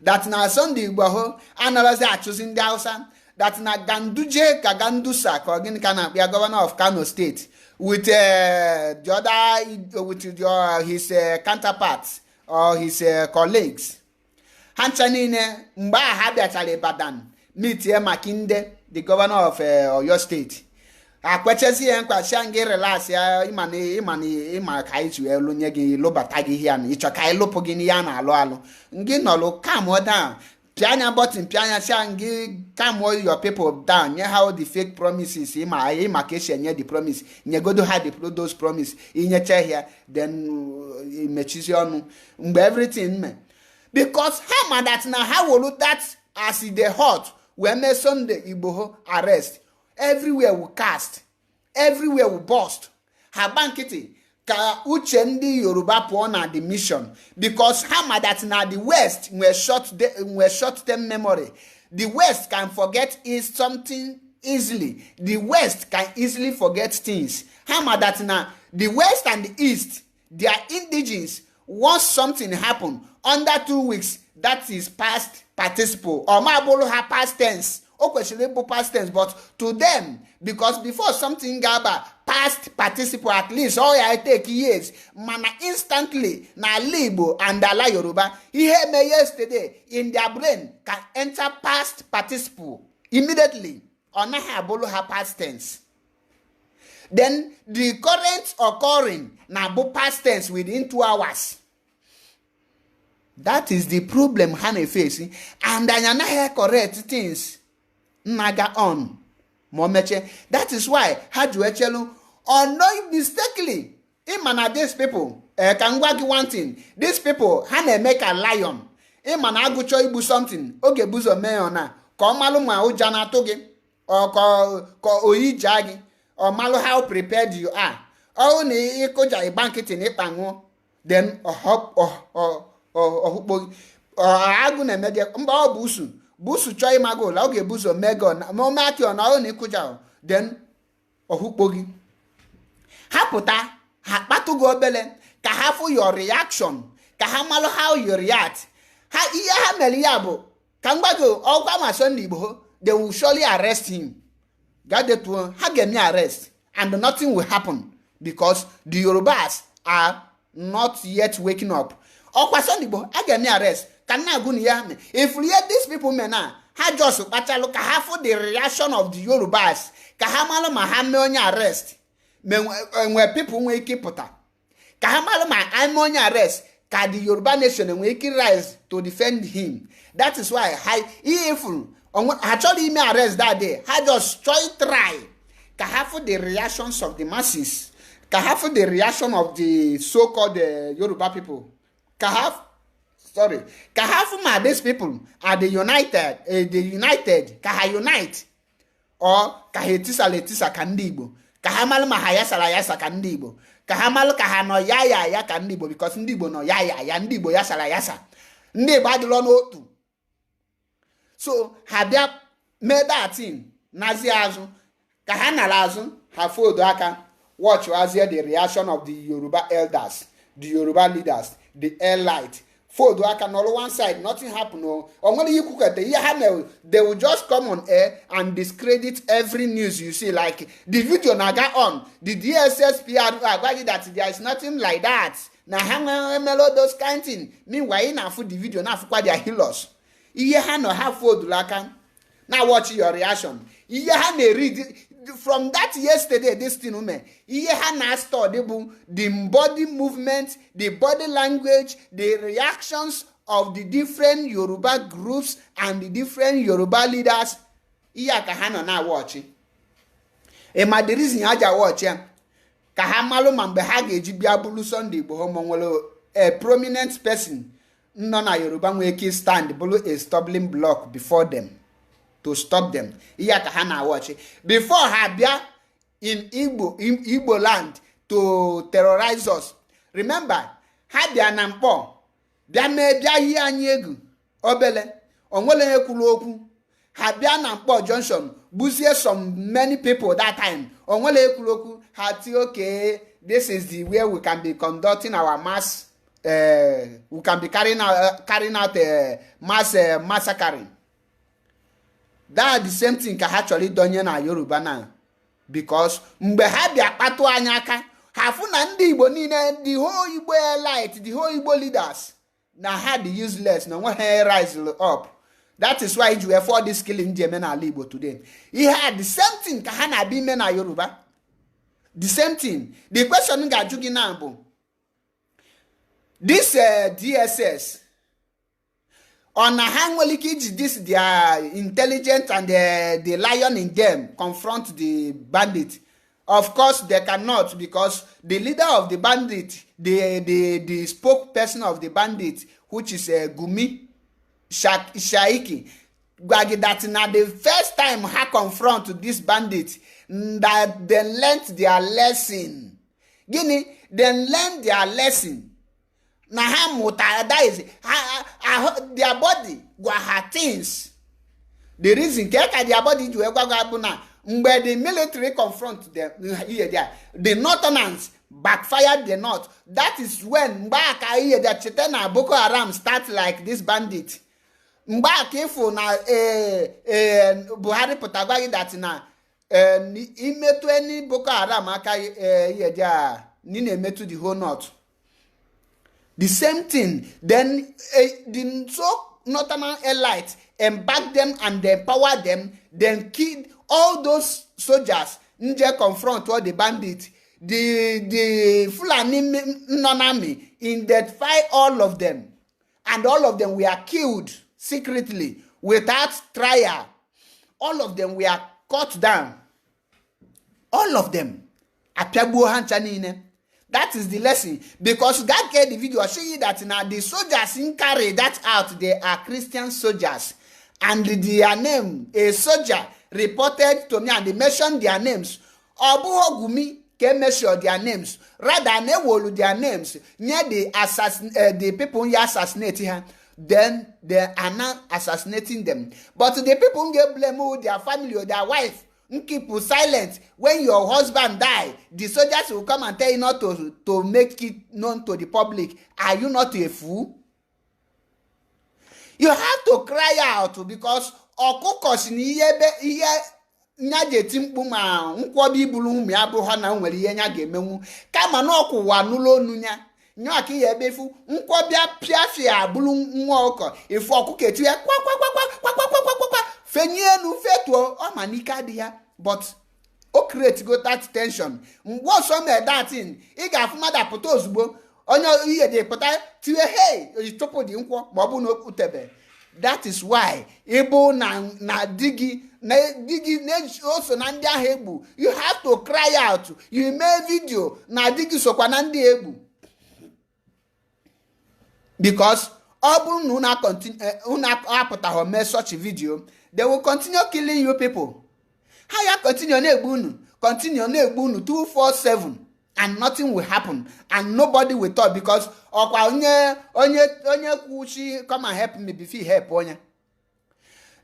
That na Sunday Igboho anarazi achụzi ndị Hausa. That na Ganduje ka Gandusa ka ogini kana be governor of Kano State with the other with his counterparts or his colleagues. Hancha niile mgbe ha bịachara Ibadan meet Makinde, the governor of Oyo State. Akwechezi ya nkwa shangi relax ya ima ka ichu elu nye gị lobata gị hia na ịchọ ka ịlụpụ gị ya na alụ ngị nọlụ calm down. Pianya button, pianya shangi, calm all your people down. Nye how the fake promises, ima keshe nye the promise. Nye go do have those promise. Inye che here, then mechizi onu. Mbe everything me. Because hama that na how will that as the hot when me Sunday Igboho arrest. Everywhere we cast, everywhere we bust. Habankiti. Ka uche ndị Yoruba pụọ na the mission because hama that na the West were short term memory. The West can forget is something easily. The West can easily forget things. Hama that na the West and the East, they are indigenous. Once something happen under 2 weeks, that is past participle or mabolo ha past tense. Okweshilebu past tense, but to them, because before something gaba past participle at least all I take years, mana instantly na Libo and Ala Yoruba, he heard me yesterday in their brain can enter past participle immediately or na habolo ha past tense. Then the current occurring na bo past tense within 2 hours. That is the problem Hane facing, and I correct things. Naga on Momeche. That is why Hajuechelu unknowing mistakenly. Imana these people can work one thing. These people hane make a lion. Imana agucho ibu something. Oge buzo meona. Ko malu ma ujana toge. Or ko oijagi. Or malu how prepared you are. Oh ni ikoja ibankiti ni pango. Then hop or agu ne media mba busu. Busu choi mago la oge buso mego na mo maki ona o ni kuja then ohukpogi haputa ha patugo obele ka hafu your reaction ka ha malo how you react ha iya ha meli yabo ka ngbago ogwa ma Sunday Igboho they will surely arrest him God that one ha get me arrest and nothing will happen because the Yorubas are not yet waking up. Okwa Sunday Igboho ha get me arrest. If we hear these people mena, ha just look half the reaction of the Yorubas, kahamalo mahame onya arrest. When people will keep puta. Kahamalo ma amonya arrest, ka the Yoruba nation and we rise to defend him. That is why if actually me arrest that day, ha just try. Kahafu the reactions of the masses. Kahafu the reaction of the so-called Yoruba people. Kahafuma, these people are the united, Kaha unite, or Kahetisa Letisa Kandibo, Kahamal Mahayasa Layasa Kandibo, Kahamal Kahano Yaya Kandibo, because Ndibo no Yaya, Yandibo Yasa Layasa, Ndi Badilon Otu. So, Habia made that thing, Naziazu, Kahana Lazu, Hafo Daka, watch Azia the reaction of the Yoruba elders, the Yoruba leaders, the elite. For do I can all one side, nothing happen. Or when you cook at the year, they will just come on air and discredit every news you see. Like the video naga on the DSS PR that there is nothing like that. na ha emelo those kind thing. Meanwhile, na for the video na for their healers. Iye ha no have food laka. Now watch your reaction. Iye ha na read from that yesterday this thing woman. Iye ha na study the body movement, the body language, the reactions of the different Yoruba groups and the different Yoruba leaders. Iye ka ha no na watch. E ma the reason ha ja watch ya. Ka ha malu mambe ha ga-eji bia bulu Sunday bo ho monwelo a prominent person no na Yoruba nwe stand bulu a stumbling block before them to stop them. Iya ka ha na watch before ha bia in Igbo land to terrorize us. Remember ha bia na mpo bia me bia yi anyi egu obele onwele ekwulu okwu. Ha bia na mpo junction buzie some many people that time onwele ekwulu okwu. Okay, this is the way we can be conducting our mass. We can be carrying out mass massacring. That the same thing can actually done na Yoruba now, because mgbe ha bia kpatu anya aka ha fu na ndị Igbo niile, the whole Igbo elite, the whole Igbo leaders na ha the useless na when rise up. That is why you afford this killing the men na Igbo today. He had the same thing ka ha na bi men na Yoruba. The same thing. The question ga jugi na bụ this DSS on ha nwere ike iji this their intelligent and the lion in them confront the bandit. Of course they cannot, because the leader of the bandit, the spokesperson of the bandit, which is Gumi Shaiki, that na the first time ha confront this bandit, that they learned their lesson. Gini, they learned their lesson. Na ha muta, that is their body were her things. The reason their body mgbe the military confront them, the Northerners backfired the North. That is when Mbaka the Chitena Boko Haram start like this bandit. Mbaka ifo na Buhari Potagwagi that na imetu any Boko Haram aka nine metu the whole North. The same thing. Then the so Northern elite embark them and empower them, then kill all those soldiers. Nje confront all the bandits. The Fulani non-army identify all of them, and all of them were killed secretly without trial. All of them were cut down. All of them. That is the lesson. Because God gave the video show you that now the soldiers in carry that out. They are Christian soldiers. And their name, a soldier reported to me and they mentioned their names. Obu Ogumi can measure their names. Rather, they will their names. Near the people who assassinate her. Then they are not assassinating them. But the people who get blame their family or their wife. Keep silent. When your husband die, the soldiers will come and tell you not to make it known to the public. Are you not a fool? You have to cry out, because okokos ni iye nyaje timpu ma nkwobi bulu mi abụha na nwere ihe nya ga-emenwu kama na ọkwụwa n'ụlọ onunya nyo ka ihe ebefu nkwobi apịafịa bulu nwa ọkọ ifu ọkụkọ etu ya kwa fenyenu fetuo ọ manika dị ya, but o create go that tension. Mgbe ọsọ me that thing ị ga-afụ mmadụ apụta ozugbo onye ihe dị pụta tiwe hey tupu dị nkwọ ma ọ bụ na okutebe. That is why ebo na digi also na ndị ahụ egbu. You have to cry out. You make video na digi sokwa na ndị egbu, because ọ bụrụ na una apụta make such a video, they will continue killing you people. How you continue na egbu unu? Continue na egbu unu 247 and nothing will happen and nobody will talk, because okwa onye kwuchi come and help me before help onye.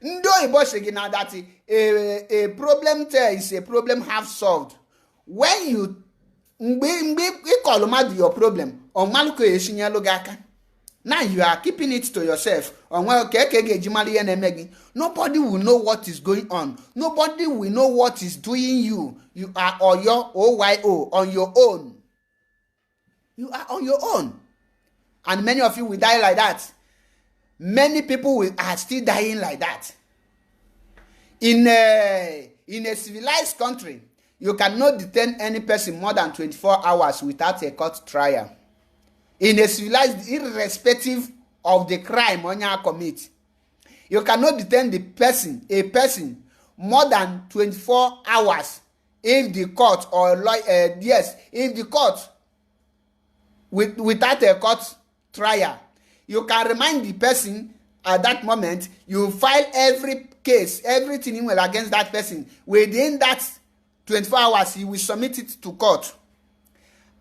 Ndo Igbo say na that a problem there is a problem half solved. When you call mad your problem on maluko eshinya logaka. Now you are keeping it to yourself. Nobody will know what is going on. Nobody will know what is doing you. You are on your OYO on your own. You are on your own. And many of you will die like that. Many people are still dying like that. In a civilized country, you cannot detain any person more than 24 hours without a court trial. In a civilized, irrespective of the crime on your commit, you cannot detain a person more than 24 hours if the court if the court without a court trial. You can remind the person at that moment. You file every case, everything against that person. Within that 24 hours, you will submit it to court.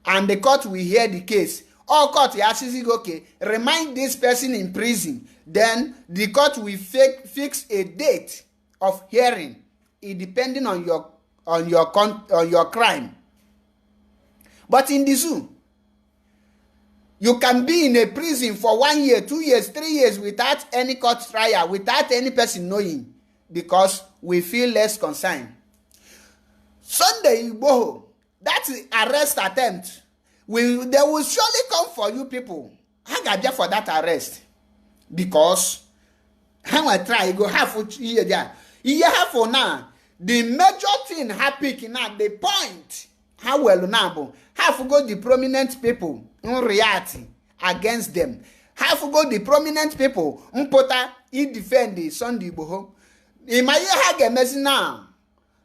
And the court will hear the case. Or court actually okay, remind this person in prison. Then the court will fix a date of hearing, depending on your crime. But in the zoo, you can be in a prison for 1 year, 2 years, 3 years without any court trial, without any person knowing, because we feel less concerned. Sunday Igboho, that arrest attempt, they will surely come for you people. Hagaja for that arrest. Because how I try, you go half year there. You have for now. The major thing happening now, the point, how well now, have to go the prominent people in reality against them. Have to go the prominent people mpota defend the Sunday Igboho. In my year, now.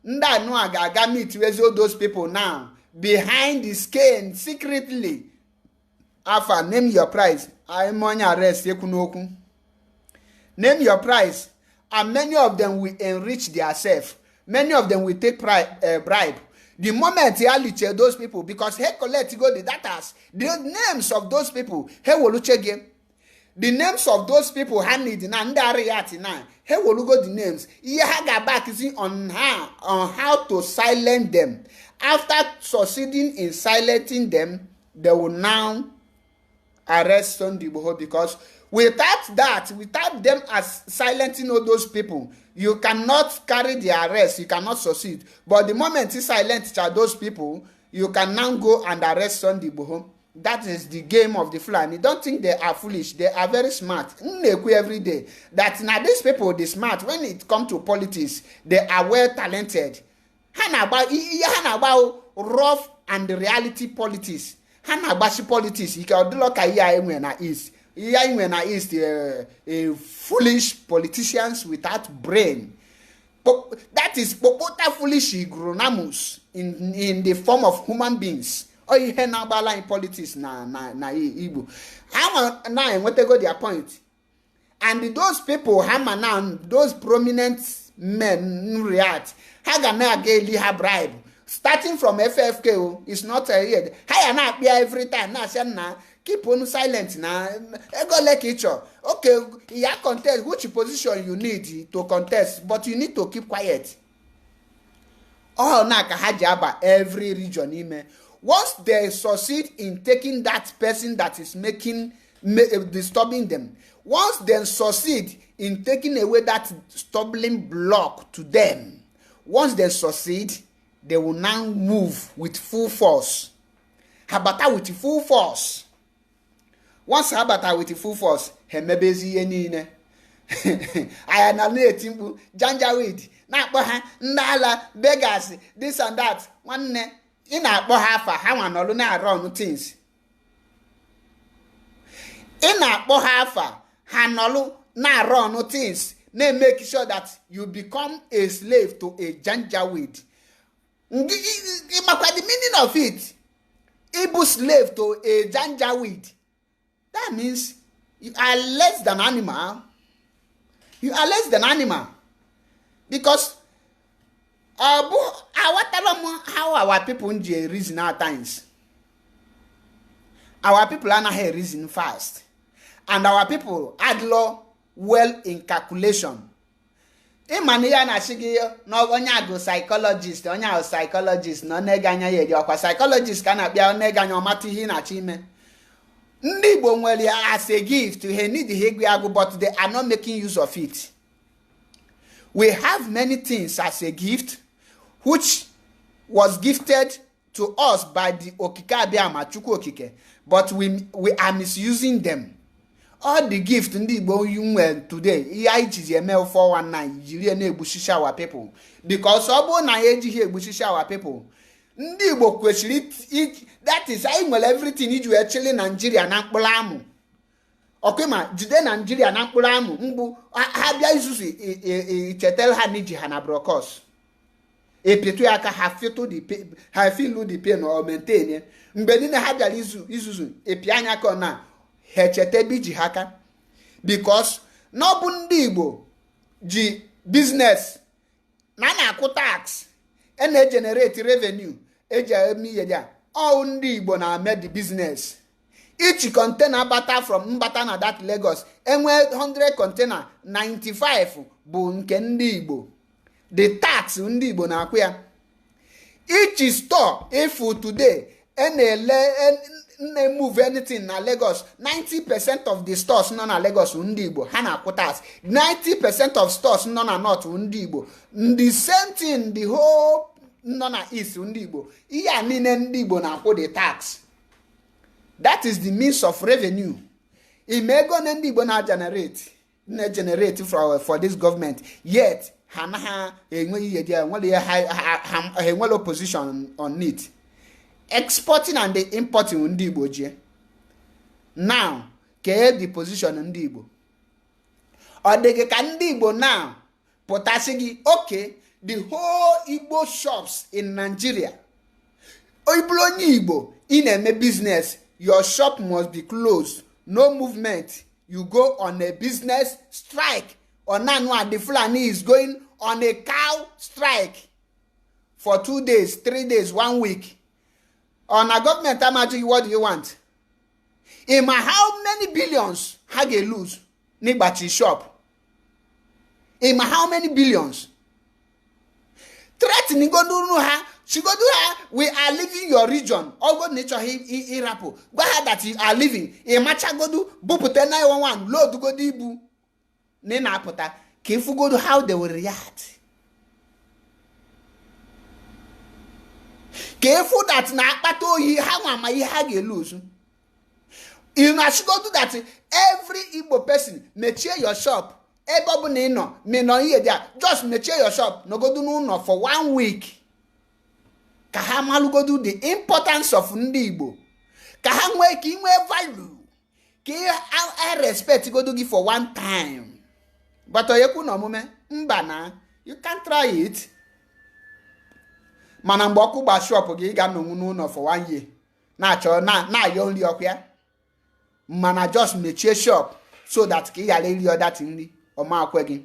Nda no aga meet with all those people now behind the skin secretly. Alpha, name your price. I'm on arrest. Name your price, and many of them will enrich themselves. Many of them will take bribe. The moment he allow those people, because he collect go the data, the names of those people, he will check again. The names of those people handed in and now. He will go the names. He had back on how to silence them. After succeeding in silencing them, they will now arrest Sunday Igboho, because without them as silencing all those people, you cannot carry the arrest, you cannot succeed. But the moment you silence those people, you can now go and arrest Sunday Igboho. That is the game of the Fulani. Don't think they are foolish. They are very smart. Every day. That now these people, they smart. When it comes to politics, they are well talented. Hanaba rough and reality politics. Hanabashi politics. You can do like a East. Is foolish politicians without brain. That is popota foolish gronamus in the form of human beings. Or you hear now in politics na Igbo. How now what they go their point? And those people, now those prominent men react. How can now get have bribe? Starting from FFK is not a year. How not be every time now say na keep on silent now. Go like each other. Okay, you contest which position you need to contest, but you need to keep quiet. Oh, na kahajaba every region ime. Once they succeed in taking that person that is disturbing them, once they succeed in taking away that stumbling block to them, once they succeed, they will now move with full force. Habata with full force. Once habata with full force, hemebezi yenine. I analyze timbu janjaweed. Na boha ndala beggars this and that. One in a bohafa how an na run things. In a bohafa hanolu na run things. They make sure that you become a slave to a janjaweed. The meaning of it, Ibu slave to a janjaweed. That means you are less than animal. You are less than animal. Because how our people reason at times. Our people are not here reason fast. And our people add law well in calculation. Imania na shigi no onya go psychologist, no neganya ye kwa psychologist kana bia neganya mati hi na chime. Ndị Igbo nwere as a gift, he need the but they are not making use of it. We have many things as a gift which was gifted to us by the Okike Abiama Chukwu Okike, but we are misusing them. All the gift ndị Igbo nwere today, ihe anyị jizi eme 419 jiri na-egbusisi our people, because ọ bụrụ na ya ejighị egbusisi our people, ndị Igbo kwesịrị that is anyị nwere everything iji wee chịrị Nigeria na mkpụrụ amụ. Okema jide Nigeria na mkpụrụ amụ mgbu ha bịa izuzu ichetel ha n'iji ha na brokos. Epetu aka ha feel the pain or maintain. Mgbe niile ha bịara izuzu epi anya ka na hechete biji haka, because no bụ ndị Igbo ji business na-akwụ tax generate revenue eji eme ihe ya. All ndị Igbo na-ame the business. Each container bata from mbata na that Lagos enwe 100 container, 95 bụ nke ndị Igbo. The tax ndị Igbo na-akwụ ya. Each store if today move anything na Lagos, 90% of the stores nọ na Lagos ndị Igbo ha na-akwụ tax. 90% of stores nọ na North ndị Igbo. The same thing the whole nọ na East ndị Igbo. Ihe a niile ndị Igbo na-akwụ the tax. That is the means of revenue. Imego na ndị Igbo na-generate for this government, yet ha enwe ihe dị enwele opposition on it. Exporting and the importing ndị Igbo jie. Now, kee the position ndị Igbo. Ọ dịghị ka ndị Igbo now pụtasị gị, okay, the whole Igbo shops in Nigeria. Ibulu onye Igbo ị na-eme business, your shop must be closed. No movement. You go on a business strike. Or now the Fulani is going on a cow strike for 2 days, 3 days, 1 week. On a government, what do you want? Ima how many billions hage lose? Nibachi shop. Ima how many billions? Threatening go do ha. She go do her. We are leaving your region. All God nature he rapo. Go ahead that you are leaving. E macha go do bupute 911 load go dibu. Nena apota. Kifu go do how they will react. Careful that na pato yi how ma yi hage lose. You must go do that. Every Igbo person mature your shop. Ebobu ne no me no here there. Just mature your shop. No go do no for 1 week. Ka ha malugodu the importance of ndị Igbo. Ka ha nwee ka inwe value. Ka I respect go do give for one time. But oyekwu no mume mba na you can try it. Mana mgbe ọkụ gba shop gị ga no n'ụlọ for 1 year. Na achọ na yo nri ọkụ ya. Mana just mechie shop so that ka ya leri other thing ọma akwe gị.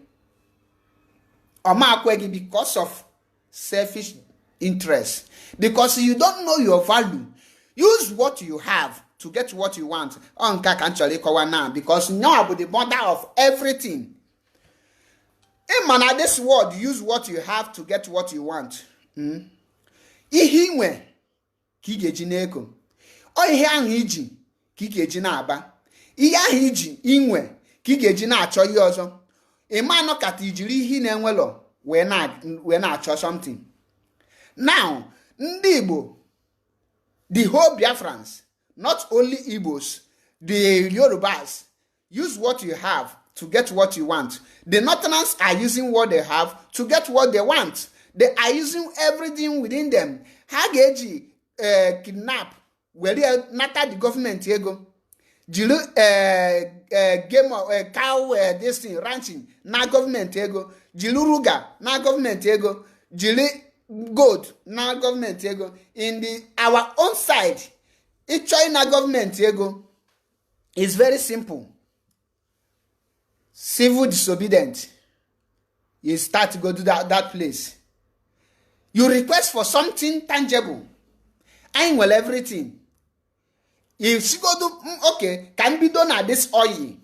Ọma akwe gị because of selfish interest. Because you don't know your value. Use what you have to get what you want. Because now is the mother of everything. In manner this world, use what you have to get what you want. Ihinwe kigeji neko. O ihe ahụ iji kigeji na aba. Ihe ahụ iji inwe kigeji na achọ ihe ọzọ. Ịmanụ kata ijiri ihe na-enwelo we na achọ something. Now, ndị Igbo, the whole Biafrans, not only Igbos, the Yorubas, use what you have to get what you want. The Northerners are using what they have to get what they want. They are using everything within them. Ha ga-eji kidnap, were nata the government ego. Jilu game of cow this thing ranching na government ego. Jilu ruga na government ego. Jilu gold na government ego. In our own side, each China government ego is very simple. Civil disobedient. You start to go to that place. You request for something tangible. I will everything. If she go do okay, can be done at this oil.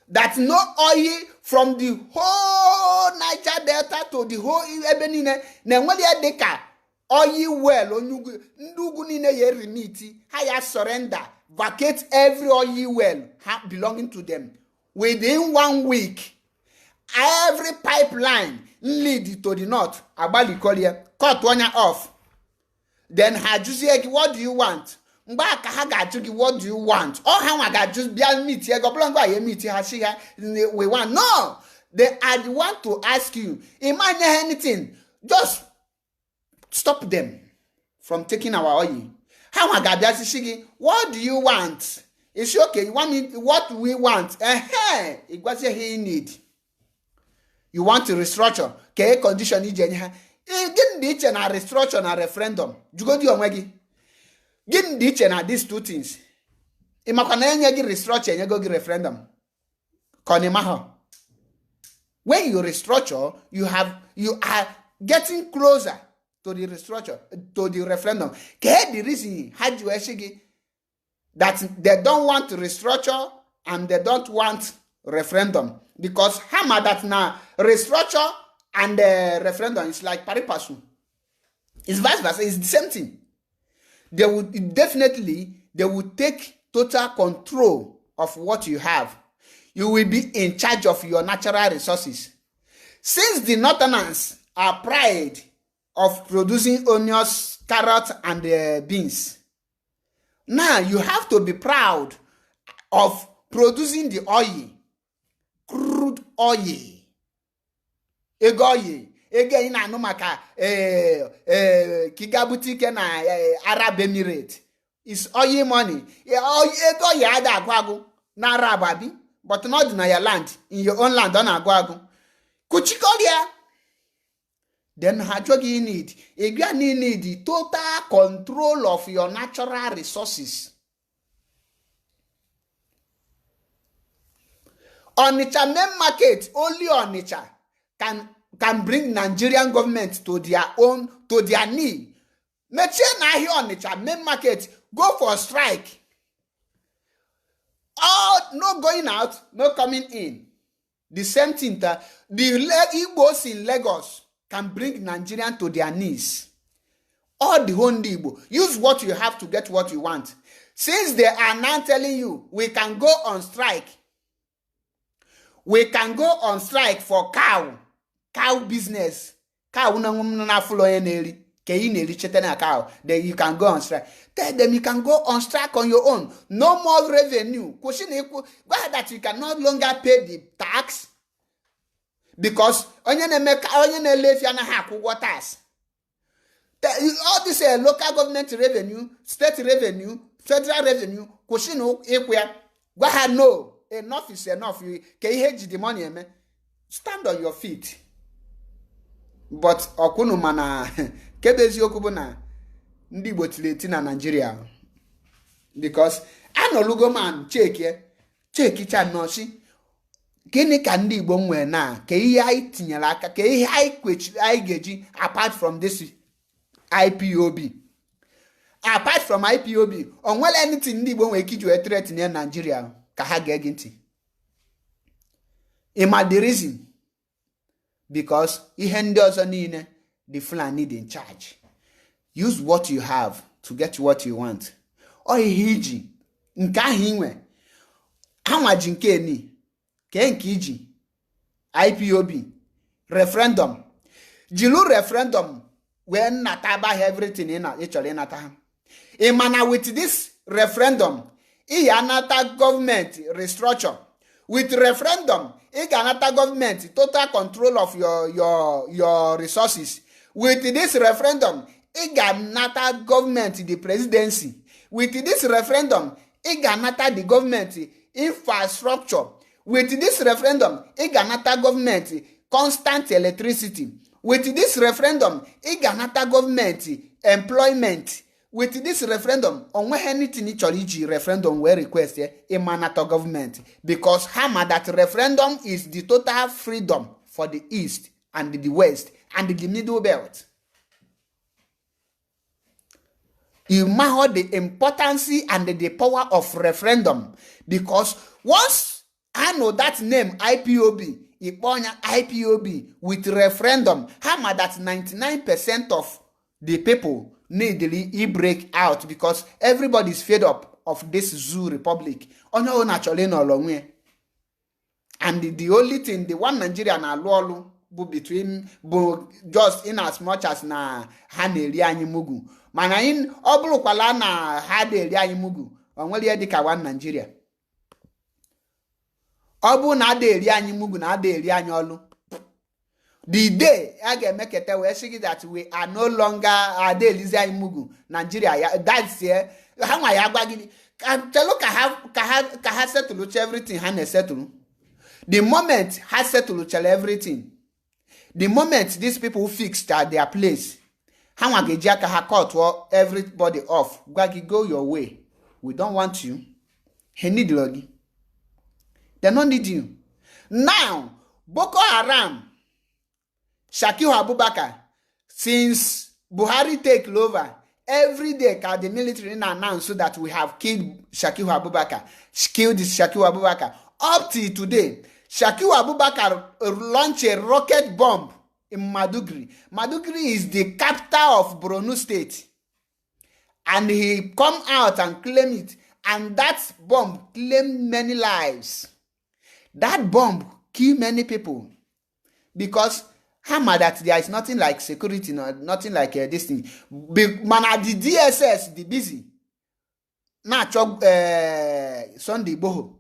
That no oil from the whole Niger Delta to the whole Ebenine. Ne nwali deka oil well onyugu ndugu nine ye remiti. Haya surrender. Vacate every oil well belonging to them. Within 1 week, every pipeline lead to the north. Abali Kolia cut one off. then ha jụzie gị what do you want? Mgbe aka ha ga-ajụ gị what do you want? Ọ ha nwa ga-ajụ bịa meet ya gọbụla ngwa ya meet ha shi ha we want. No, they are the one to ask you. Imagine anything, just stop them from taking our oil. Ha nwa ga-abịa shi gị what do you want? It's okay, you want me what we want? Igwazie ihe you need. You want to restructure? Ke condition iji enye ha. Gịnị dị iche na restructure na referendum? Jugodi onwe gị. Gịnị dị iche na these two things? Ịmakwa na enye gị restructure enye go gị referendum. Konimaho. When you restructure, you are getting closer to the restructure, to the referendum. Ke the reason ha ji wee sị gị that they don't want to restructure and they don't want referendum, because hammer that now restructure and referendum is like pari passu. It's vice versa. It's the same thing. They would definitely take total control of what you have. You will be in charge of your natural resources. Since the Northerners are proud of producing onions, carrots, and beans, now you have to be proud of producing the oil, crude oil. Ego oil. Ego ina anu maka kigabutike na Arab Emirates. It's oil money. Ego oil ada agwagu na Arab abi, but not in your land. In your own land, don't agwagu. Kuchikolia. Then what you need? You need the total control of your natural resources. Onitsha main market, only Onitsha can bring Nigerian government to their knee. Meche na here Onitsha main market, go for strike. No going out, no coming in. The same thing that the Igbos in Lagos can bring Nigerian to their knees. All the whole Igbo. Use what you have to get what you want. Since they are now telling you, we can go on strike. We can go on strike for cow business. Cow na full eneri. Cow. Then you can go on strike. Tell them you can go on strike on your own. No more revenue. Why that you can no longer pay the tax? Because all this local government revenue, state revenue, federal revenue, go ahead, no. Enough is enough. You can hedge the money, man. Stand on your feet. But okunu mana kebezi okubu na ndi Igbo tileti na Nigeria. Because anolugo man check cha nosi. Gịnị ka ndị Igbo nwe na ka ihe anyị tinyere aka ka ihe anyị kwechiri anyị ga-eji apart from this IPOB. Apart from IPOB, on nwere anything ndị Igbo nwere ike iji wee threat na Nigeria ka ha ga-ege ntị. Ima the reason, because ihe ndị ọzọ niile the Fulani dị in charge. Use what you have to get what you want. Ọ ihe iji nke ahụ inwe anwa ji nke ni nke iji IPOB referendum jilu referendum when nataba everything in actually nata. Imana with this referendum anata government restructure. With referendum anata government total control of your resources. With this referendum anata government the presidency. With this referendum anata the government infrastructure. With this referendum anata government constant electricity. With this referendum anata government employment. With this referendum, on anything iji referendum we request emanata government, because hammer that referendum is the total freedom for the East and the West and the Middle Belt. You know the importance and the power of referendum, because once I know that name IPOB, IPOB with referendum, hammer that 99% of the people need break out, because everybody's fed up of this zoo republic. No, naturally no long way. And the only thing, the one Nigeria na lolu between just in as much as na haneli anyi mugu mana in ọ bụrụkwala na ha na-eri anyị mugu onwere ihe dịka one Nigeria. Ọ bụ na ada eri anyị mugu na ada eri anyị ọlụ, the day a ga-emeketa wee sị gị that we are no longer ada elizi anyị mugu Nigeria, that's ha nwa ya gwa gị telu ka ha setụlụcha everything ha na-esetụlụ. The moment ha setụlụchara everything, the moment these people fixed at their place, ha nwa ga-eji aka ha cut everybody off, gwa gị go your way, we don't want you. He need gị. They don't need you. Now, Boko Haram, Shakiru Abubakar, since Buhari take over, every day the military announce that we have killed Shakiru Abubakar, killed Shakiru Abubakar. Up till today, Shakiru Abubakar launched a rocket bomb in Maduguri. Maduguri is the capital of Borno State. And he come out and claim it. And that bomb claimed many lives. That bomb killed many people. Because hammer that there is nothing like security, nothing like this thing. Man, at the DSS, the busy. Na chop Sunday Boho.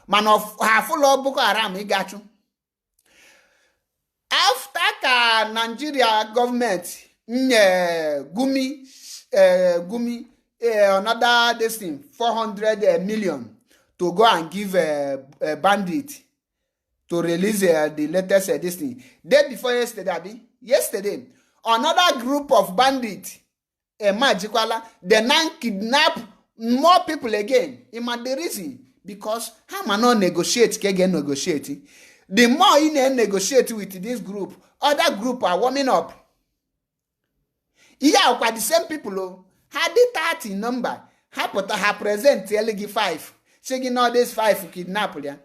Man of half full of Boko Haram, he got you. After Nigeria government, Gumi, another this thing, 400 million to go and give a bandit to release the latest this thing. Day before yesterday, another group of bandits, Majikwala, they now kidnap more people again. The reason, because how man not negotiate, can negotiate. The more you negotiate with this group, other group are warming up. Yeah, quite the same people had the 30 number. Ha present LG 5. Saying all this 5 kidnap them.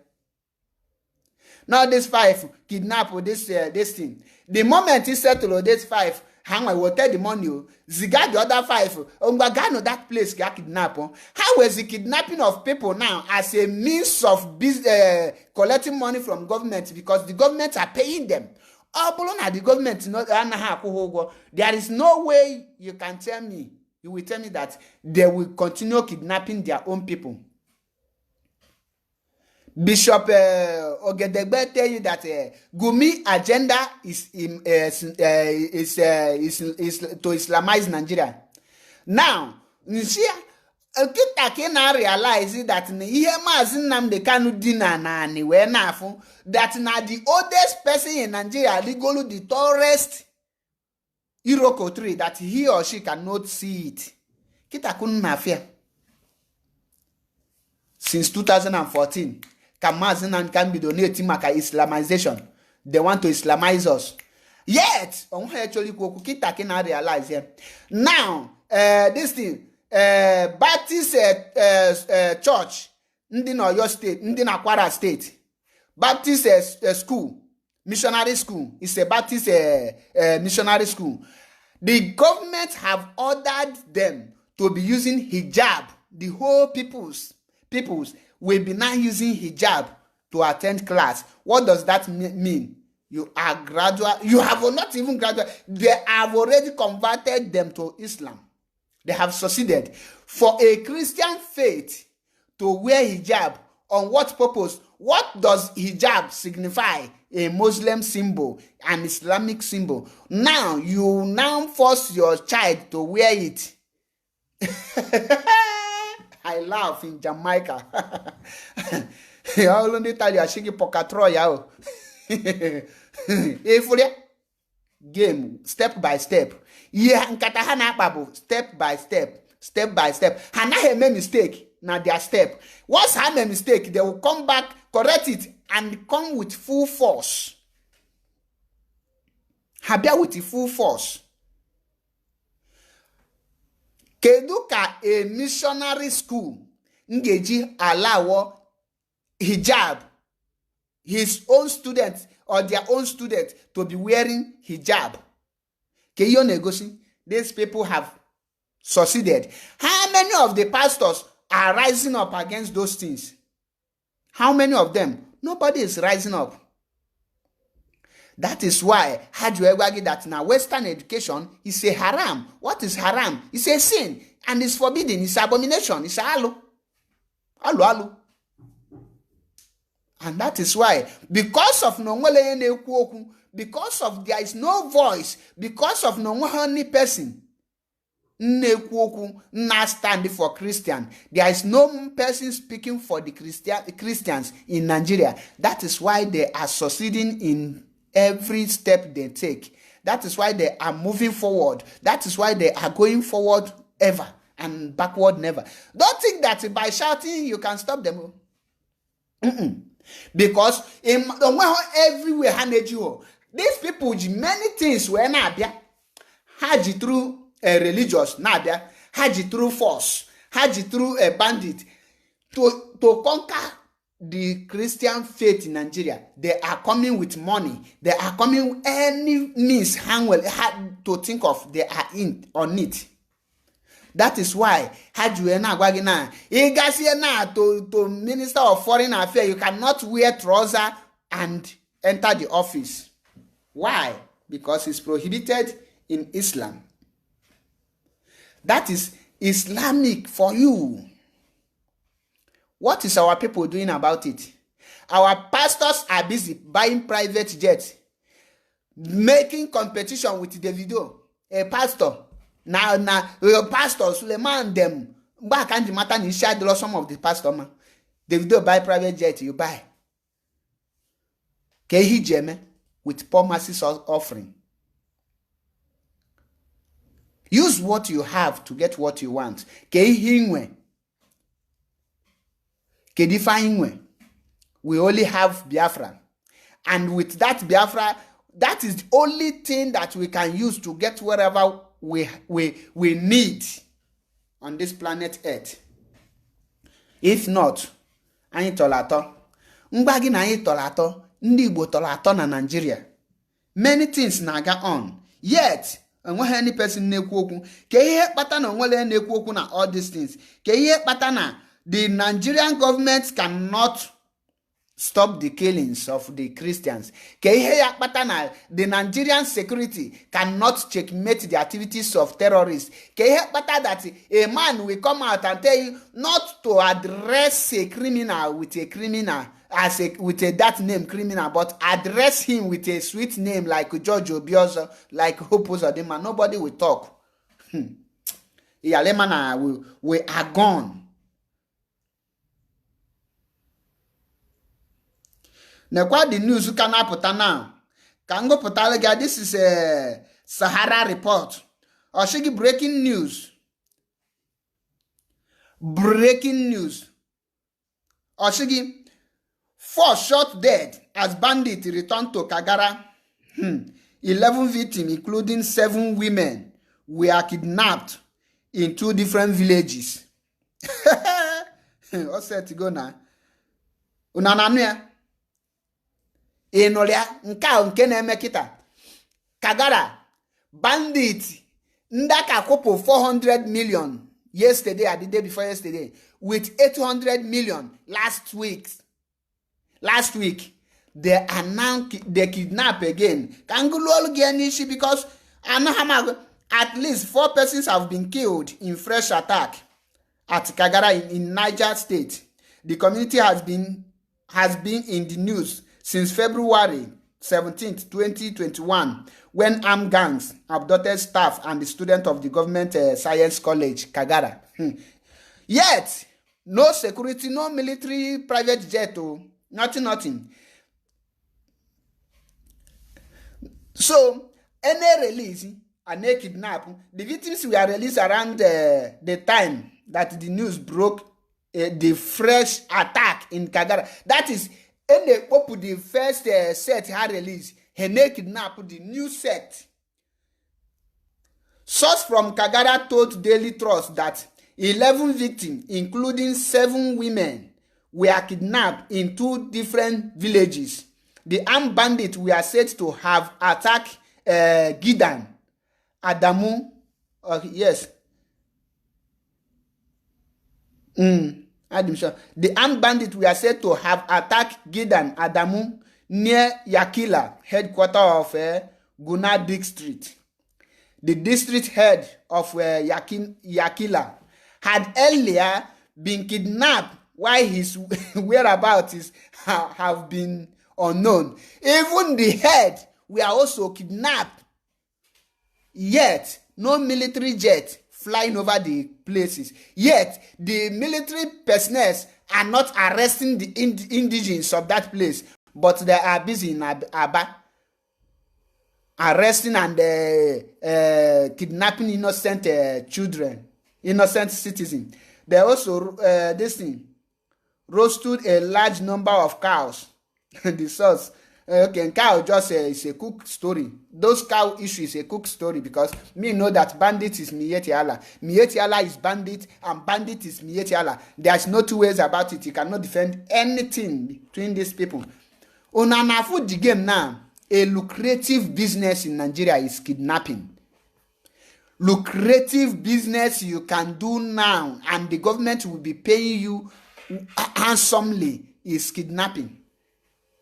Now this 5 kidnap this thing. The moment he settle this 5, hang I will tell the money. Ziga the other 5. Ongwagano that place get kidnap. How is the kidnapping of people now as a means of collecting money from government because the government are paying them? The government there is no way you can tell me. You will tell me that they will continue kidnapping their own people. Bishop Ogedegbe tell you that Gumi agenda is to Islamize Nigeria. Now, Kita na realize that ihe Mazi Nnamdi Kanu dina na ni we nafu that na the oldest person in Nigeria legally the tallest Iroko tree that he or she cannot see it. Kita kun na fear. Since 2014, Mazi Nnamdi can be donating maka Islamization. They want to Islamize us. Yet, on actually kita can realize here. Now, this thing. Baptist church ndị na Oyo state, ndị na Kwara state. Baptist school, missionary school, is a Baptist missionary school. The government have ordered them to be using hijab. The whole peoples will be now using hijab to attend class. What does that mean? You are graduate. You have not even graduate. They have already converted them to Islam. They have succeeded. For a Christian faith to wear hijab, on what purpose? What does hijab signify? A Muslim symbol, an Islamic symbol. Now, you now force your child to wear it. I laugh in Jamaica. I only tell you, I shake pokatro yao. Game, step by step. Yeah, nkata hana babu, step by step. Hana he made mistake, na their step. Once I made mistake, they will come back, correct it, and come with full force. Habia with the full force. Keduka a missionary school ngeji allow hijab his own students or their own students to be wearing hijab. Keyo negotiation, these people have succeeded. How many of the pastors are rising up against those things? How many of them? Nobody is rising up. That is why Haji that now Western education is a haram. What is haram? It's a sin and it's forbidden. It's abomination. It's alu. Alu. And that is why, because of because of there is no voice, because of no one person not stand for Christian, there is no person speaking for the Christians in Nigeria. That is why they are succeeding in every step they take. That is why they are moving forward. That is why they are going forward ever and backward never. Don't think that by shouting you can stop them. Because everywhere these people many things were not there. Haji through a religious not there. Haji through force. Haji through a bandit to conquer the Christian faith in Nigeria. They are coming with money. They are coming with any means hard to think of. They are in on it. That is why to Minister of Foreign Affairs, you cannot wear trouser and enter the office. Why? Because it's prohibited in Islam. That is Islamic for you. What is our people doing about it? Our pastors are busy buying private jets, making competition with Davido, a pastor. Now, your pastor Suleiman them back and the matter in share some of the pastor man. Davido buy private jet, you buy. Kehi Jeme with poor masses offering. Use what you have to get what you want. Kehi Kedifahingwe. We only have Biafra. And with that Biafra, that is the only thing that we can use to get wherever we need on this planet Earth. If not, anyị tolato. Mgbagi na anyị tolato, ndị Igbo tolato na Nigeria. Many things naga on. Yet, enweghị any person na-ekwu okwu. Ke ihe kpata na onwele na-ekwu okwu na all these things. Ke ihe kpata na the Nigerian government cannot stop the killings of the Christians. The Nigerian security cannot checkmate the activities of terrorists. That a man will come out and tell you not to address a criminal with a criminal with a that name criminal, but address him with a sweet name like George Obiozo, like Hope Uzodinma. Nobody will talk. We are gone. Now, what the news you can put now? Can go put this is a Sahara report. Or shigi breaking news. Breaking news. Or shigi 4 shot dead as bandits returned to Kagara. 11 victims, including 7 women, were kidnapped in 2 different villages. What's that to go now? Unanamia. Enolia nka nke na-eme kita Kagara bandit ndaka kopo 400 million yesterday or the day before yesterday with 800 million last week they announced they kidnap again kangulol genishi because at least 4 persons have been killed in fresh attack at Kagara in Niger State. The community has been in the news since February 17, 2021, when armed gangs abducted staff and the student of the government science college, Kagara. Yet, no security, no military private jet, nothing. So, any release, and a kidnap, the victims were released around the time that the news broke the fresh attack in Kagara. That is, and they opened the first set had released. He kidnapped the new set. Source from Kagara told Daily Trust that 11 victims, including 7 women, were kidnapped in 2 different villages. The armed bandits were said to have attacked Gidan, Adamu. Yes. The armed bandits were said to have attacked Gidan, Adamu, near Yakila, headquarters of Guna district. The district head of Yakila had earlier been kidnapped while his whereabouts have been unknown. Even the head were also kidnapped. Yet, no military jet flying over the places. Yet, the military personnel are not arresting the indigenes of that place, but they are busy in Aba, arresting and kidnapping innocent children, innocent citizens. They also, roasted a large number of cows. The source. Okay, cow just is a cook story. Those cow issue is a cook story because me know that bandit is Mietiala. Mietiala is bandit and bandit is Mietiala. There's no two ways about it. You cannot defend anything between these people. Unanafu the game now. A lucrative business in Nigeria is kidnapping. Lucrative business you can do now and the government will be paying you handsomely is kidnapping.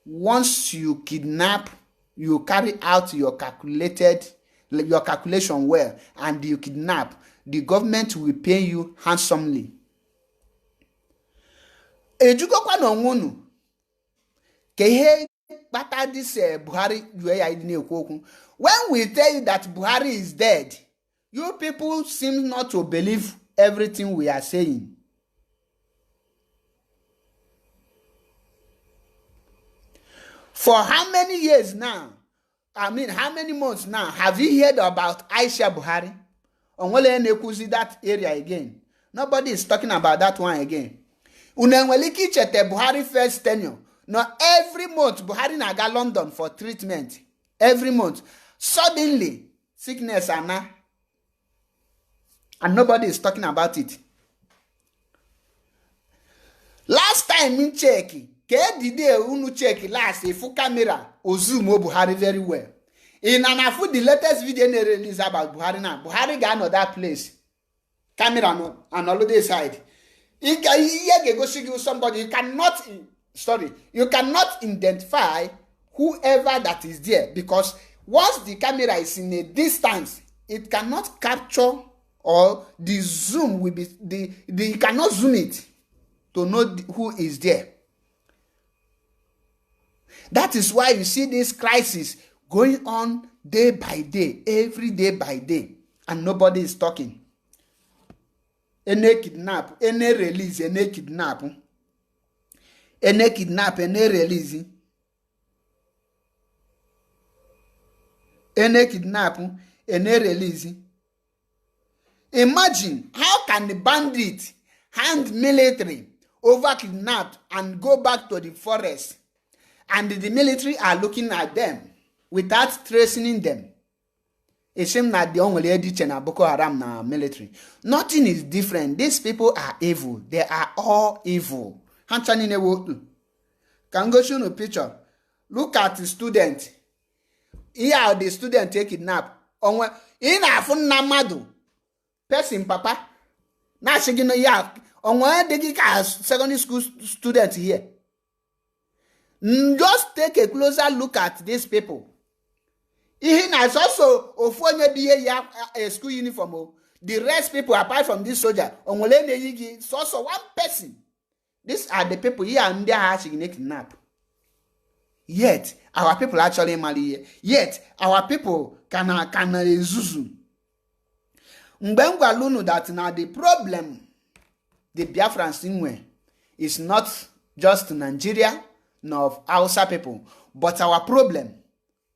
Once you kidnap, you carry out your calculation well, and you kidnap, the government will pay you handsomely. Ejukokwa no ngunu. Kehe bata this Buhari when we tell you that Buhari is dead, you people seem not to believe everything we are saying. For how many years now? I mean, how many months now have you heard about Aisha Buhari? Onwele nekuzi that area again. Nobody is talking about that one again. Unenweliki chete Buhari first tenure. Now every month Buhari naga London for treatment. Every month. Suddenly, sickness and nobody is talking about it. Last time in checking. Kedide unu check last ifu camera o zoom Buhari very well. In anafu the latest video they release about Buhari now. Buhari got another place. Camera no and all the side. You go see somebody you cannot identify whoever that is there because once the camera is in a distance, it cannot capture or the zoom will be you cannot zoom it to know who is there. That is why you see this crisis going on day by day, every day by day, and nobody is talking. Any kidnap, any release, any kidnap. Any kidnap, any release. Any kidnap, any release. Imagine how can the bandit hand military over kidnapped and go back to the forest? And the military are looking at them without tracing them. It seems that the only edition of Boko Haram na military. Nothing is different. These people are evil. They are all evil. Can go show no picture. Look at the student. Here the student take kidnap. In a fun namadu. Person papa. Na shigino ya. Onwe de secondary school student here. Just take a closer look at these people. He has also a school uniform. The rest people, apart from this soldier, it's also one person. These are the people here and there actually kidnap. Yet our people actually marry. Yet our people can zuzu. Mbengwa lunu that now the problem the Biafrans inwe is not just Nigeria. Of Hausa people, but our problem,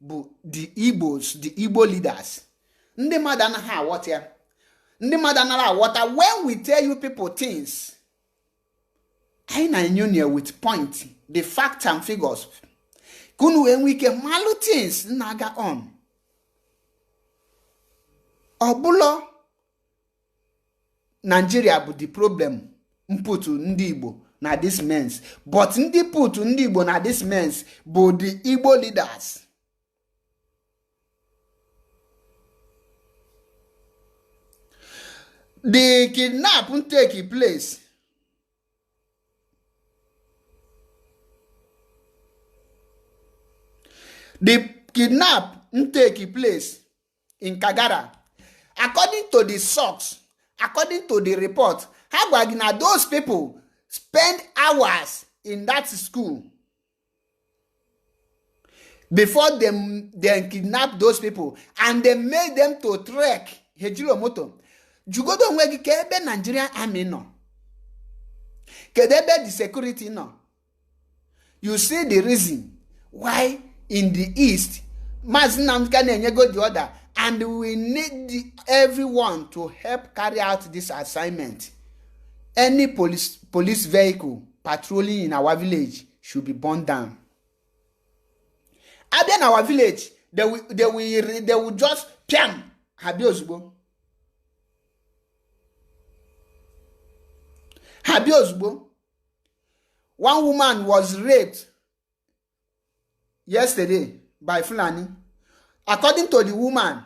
the Igbos, the Igbo leaders. Ndị mmadụ anaghị aghọta ya. Ndị mmadụ anaghị aghọta when we tell you people things. I na union with point, the facts and figures. Kunu enwike malu things naga on. Obulo Nigeria bụ the problem mputu ndị Igbo. Na this means, but ndị put ndị Igbo na this means, but the Igbo leaders. The kidnap will take place. The kidnap take place in Kagara. According to the source, according to the report, how those people spend hours in that school before they kidnap those people, and they made them to trek Hejiro moto. Jugodo nwegi kebe Nigerian army no. Kedebe the security no. You see the reason why in the east, Mazi go the order, and we need everyone to help carry out this assignment. Any police vehicle patrolling in our village should be burned down. And then our village, they will just piam Habiosbo. One woman was raped yesterday by Fulani. According to the woman,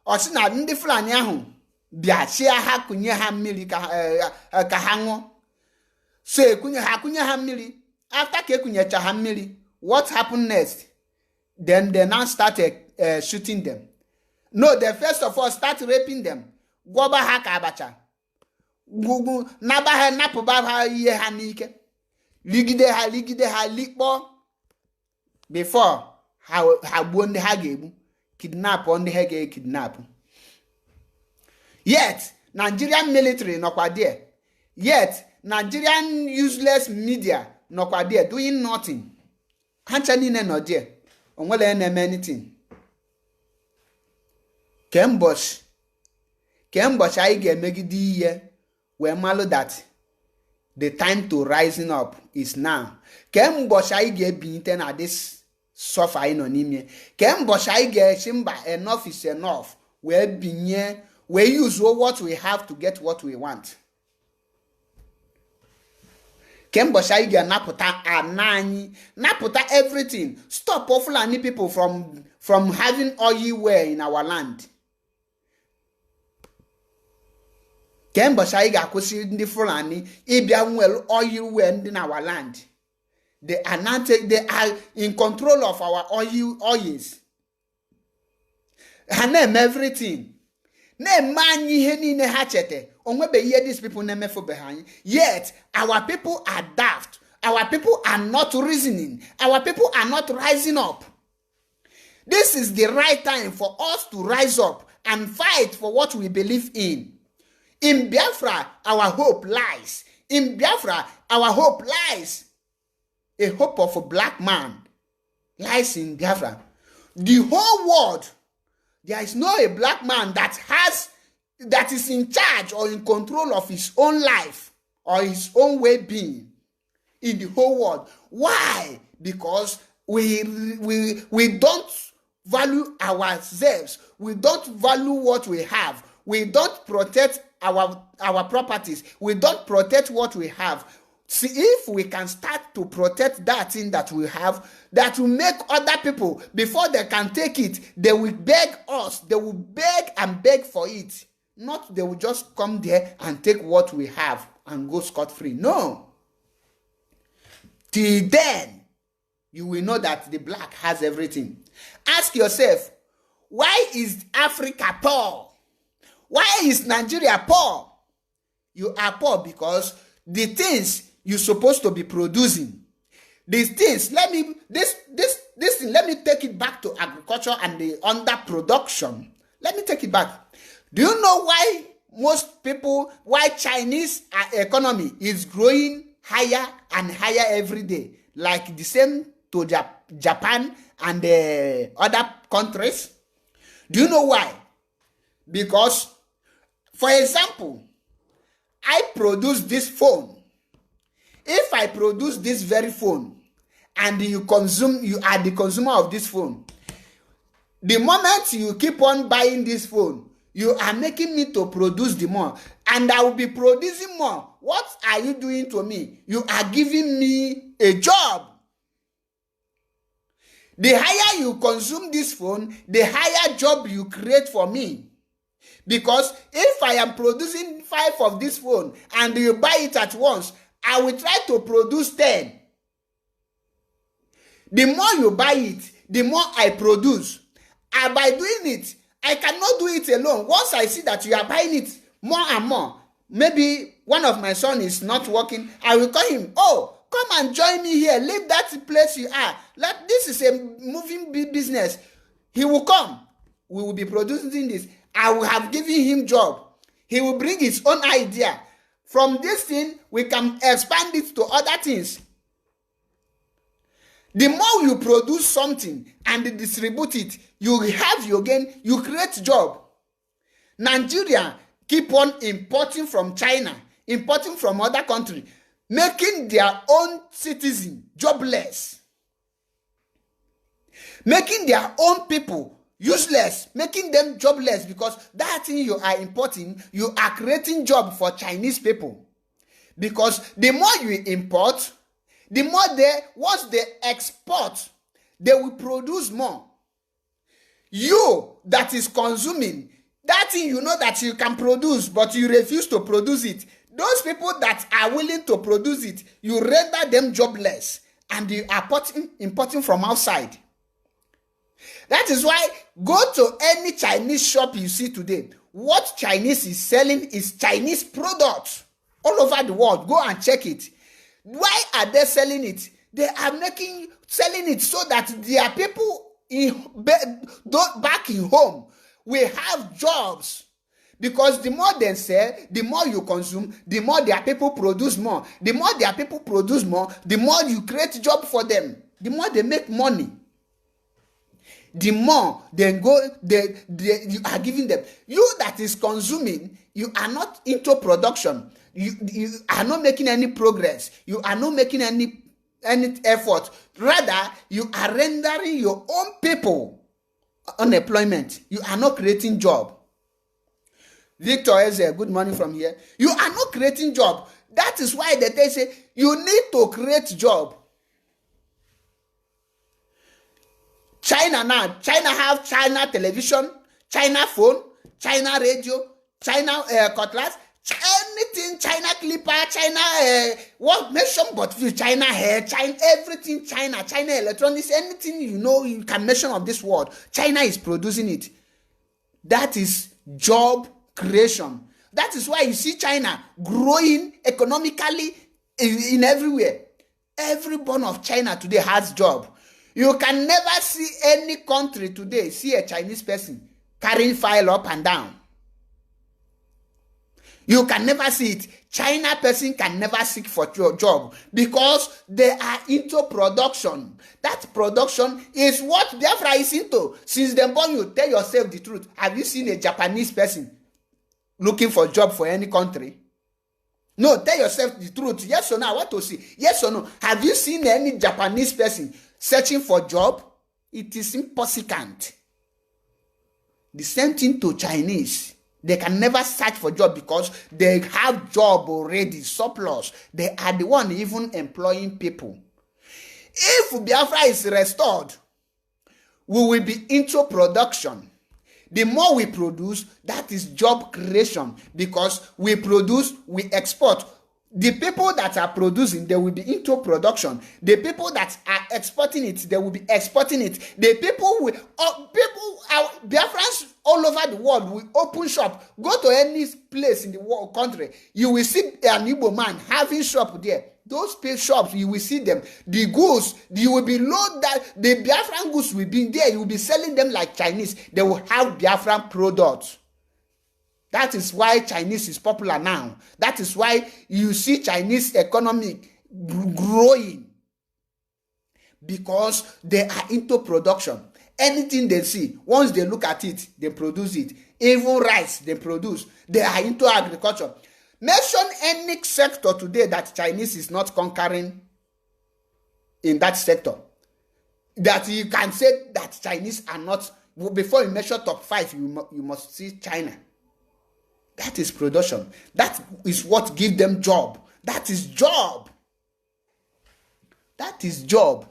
Osina ndi Fulani ahụ bịa chia ha kunye ha mmiri ka ha ṅụọ. So kunye ha mmiri. After ke kunyecha ha mmiri, what happened next? Then they now started shooting them. No, they first of all start raping them. Gwoba ha ka abacha. Gugu naba ha napuba ha iye ha n'ike. Ligide ha likpo. Before ha gbuo ndị ha ga-egbu. Kidnap ndị ha ga-kidnap. Yet, Nigerian military nọkwa there. Yet, Nigerian useless media nọkwa there doing nothing. Hancha niile nọ there. Onwere na-eme anything. Kembosh anyị ga-emegide ihe wee malụ that the time to rising up is now. Kembosh anyị ga-ebinite na this suffer anyị nọ n'ime. Kembosh anyị ga-echi mba enough is enough. Wee binye, we use what we have to get what we want. Kembosh anyị ga-napụta ana anyị, napụta everything. Stop Fulani people from having oil well in our land. Kembosh anyị ga-akwụsị ndị Fulani ịbịa nwere oil well in our land. They are in control of our oils. Ha na-eme everything. Na-eme anyị ihe niile ha chete. Onwebe ihe these people na-emefu behind. Yet, our people are daft. Our people are not reasoning. Our people are not rising up. This is the right time for us to rise up and fight for what we believe in. In Biafra, our hope lies. In Biafra, our hope lies. A hope of a black man lies in Biafra. The whole world, there is no a black man that is in charge or in control of his own life or his own well-being in the whole world. Why? Because we don't value ourselves. We don't value what we have. We don't protect our properties. We don't protect what we have. See, if we can start to protect that thing that we have, that will make other people, before they can take it, they will beg us. They will beg and beg for it. Not they will just come there and take what we have and go scot-free. No. Till then, you will know that the black has everything. Ask yourself, why is Africa poor? Why is Nigeria poor? You are poor because the things you're supposed to be producing, these things, let me take it back to agriculture and the underproduction. Let me take it back. Do you know why Chinese economy is growing higher and higher every day? Like the same to Japan and other countries. Do you know why? Because, for example, I produce this phone. If I produce this very phone and you are the consumer of this phone, the moment you keep on buying this phone, you are making me to produce the more, and I will be producing more. What are you doing to me? You are giving me a job. The higher you consume this phone, the higher job you create for me. Because if I am producing 5 of this phone and you buy it at once, I will try to produce 10. The more you buy it, the more I produce. And by doing it, I cannot do it alone. Once I see that you are buying it more and more, maybe one of my son is not working, I will call him, oh, come and join me here. Leave that place you are. This is a moving business. He will come. We will be producing this. I will have given him job. He will bring his own idea. From this thing, we can expand it to other things. The more you produce something and distribute it, you have your gain, you create job. Nigeria keep on importing from China, importing from other countries, making their own citizens jobless, making their own people useless, making them jobless, because that thing you are importing, you are creating job for Chinese people. Because the more you import, the more once they export, they will produce more. You that is consuming, that thing you know that you can produce, but you refuse to produce it. Those people that are willing to produce it, you render them jobless, and you are importing from outside. That is why go to any Chinese shop you see today. What Chinese is selling is Chinese products all over the world. Go and check it. Why are they selling it? They are selling it so that their people back in home will have jobs. Because the more they sell, the more you consume, the more their people produce more. The more their people produce more, the more you create job for them. The more they make money. The more they you are giving them. You that is consuming, you are not into production. You are not making any progress. You are not making any effort. Rather, you are rendering your own people unemployment. You are not creating job. Victor Eze, good morning from here. You are not creating job. That is why they say you need to create job. China now, China have China television, China phone, China radio, China cutlass, anything, China clipper, China what mention but few, China hair, China everything, China electronics, anything you can mention of this world, China is producing it. That is job creation. That is why you see China growing economically in everywhere. Every born of China today has job. You can never see any country today see a Chinese person carrying file up and down. You can never see it. China person can never seek for your job because they are into production. That production is what Biafra is into. Since they born you, tell yourself the truth. Have you seen a Japanese person looking for job for any country? No, tell yourself the truth. Yes or no? I want to see. Yes or no? Have you seen any Japanese person searching for job? It is impossible. The same thing to Chinese. They can never search for job because they have job already, surplus. They are the one even employing people. If Biafra is restored, we will be into production. The more we produce, that is job creation, because we produce, we export. The people that are producing, they will be into production. The people that are exporting it, they will be exporting it. The people will, Biafrans all over the world will open shop. Go to any place in the world country, you will see an Igbo man having shop there. Those shops, you will see them. The goods, you will be loaded. The Biafran goods will be there. You will be selling them like Chinese. They will have Biafran products. That is why Chinese is popular now. That is why you see Chinese economy growing. Because they are into production. Anything they see, once they look at it, they produce it. Even rice, they produce. They are into agriculture. Mention any sector today that Chinese is not conquering in that sector. That you can say that Chinese are not. Before you measure top 5, you must see China. That is production. That is what gives them job. That is job. That is job.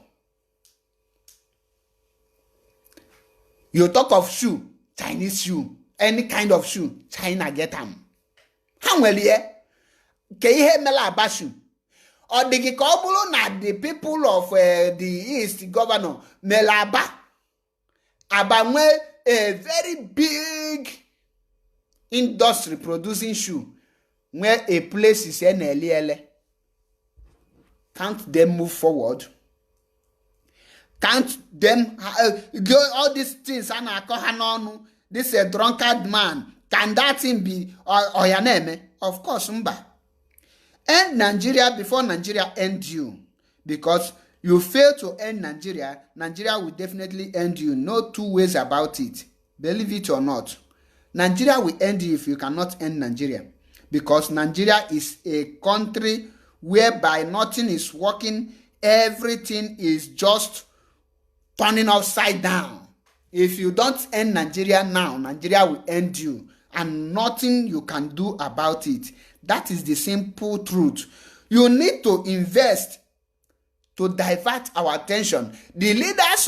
You talk of shoe, Chinese shoe, any kind of shoe, China get them. How well here? Can you hear me like shoe? Or the na the people of the East governor Melaba Abamwe, a very big industry producing shoe, where a place is NLL. Can't them move forward? Can't them all these things? This a drunkard man. Can that thing be or your name? Of course, mba. End Nigeria before Nigeria end you, because you fail to end Nigeria, Nigeria will definitely end you. No two ways about it. Believe it or not. Nigeria will end you if you cannot end Nigeria. Because Nigeria is a country whereby nothing is working. Everything is just turning upside down. If you don't end Nigeria now, Nigeria will end you. And nothing you can do about it. That is the simple truth. You need to invest to divert our attention. The leaders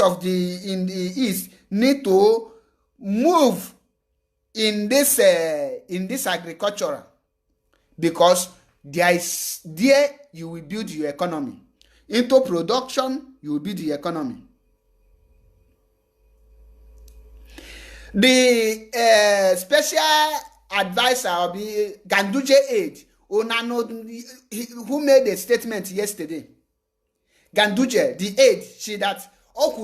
in the East need to move in this agriculture, because there you will build your economy. Into production, you will build the economy. The special advisor of the Ganduje aid, who made a statement yesterday. Ganduje, the aide,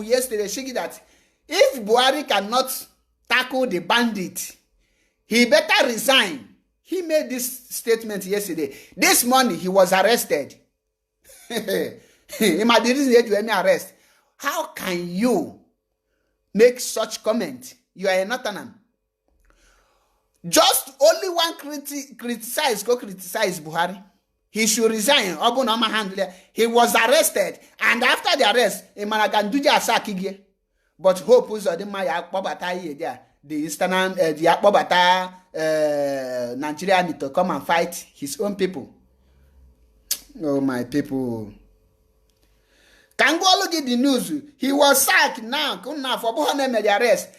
yesterday, she that if Buhari cannot tackle the bandit, he better resign. He made this statement yesterday. This morning, he was arrested. He might be reason to any arrest. How can you make such comment? You are a Northerner. Just only one criticize Buhari. He should resign. He was arrested, and after the arrest, Ganduje asakige. But hope was the Eastern, the Akbobata Nigeria need to come and fight his own people. Oh, my people. Can go look at the news. He was sacked now. For the arrest.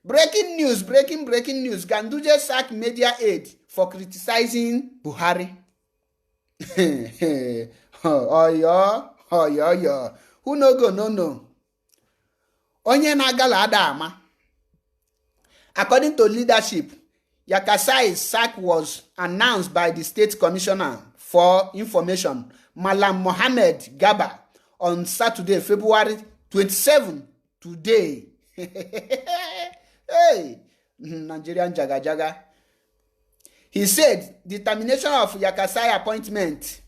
Breaking news. Ganduje sacked media aide for criticizing Buhari. Oh, who no. Onye nagala adama. According to leadership, Yakasai's sack was announced by the State Commissioner for Information, Malam Mohammed Gaba, on Saturday, February 27, today. Hey, Nigerian Jaga. He said the termination of Yakasai appointment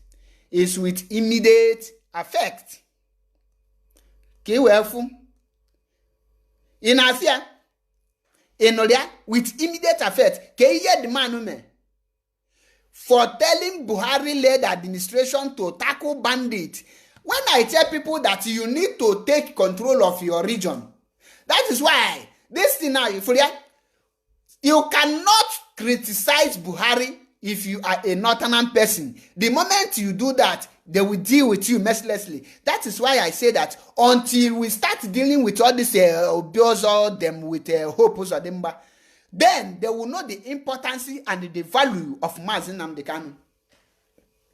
is with immediate effect. Kiwefu. In Asia, with immediate effect. The man for telling Buhari-led administration to tackle bandits. When I tell people that you need to take control of your region, that is why this thing now, you cannot criticize Buhari if you are a northern person. The moment you do that, they will deal with you mercilessly. That is why I say that until we start dealing with all this Obiozo, them with Hopos or Demba, then they will know the importance and the value of Mazi Nnamdi Kanu.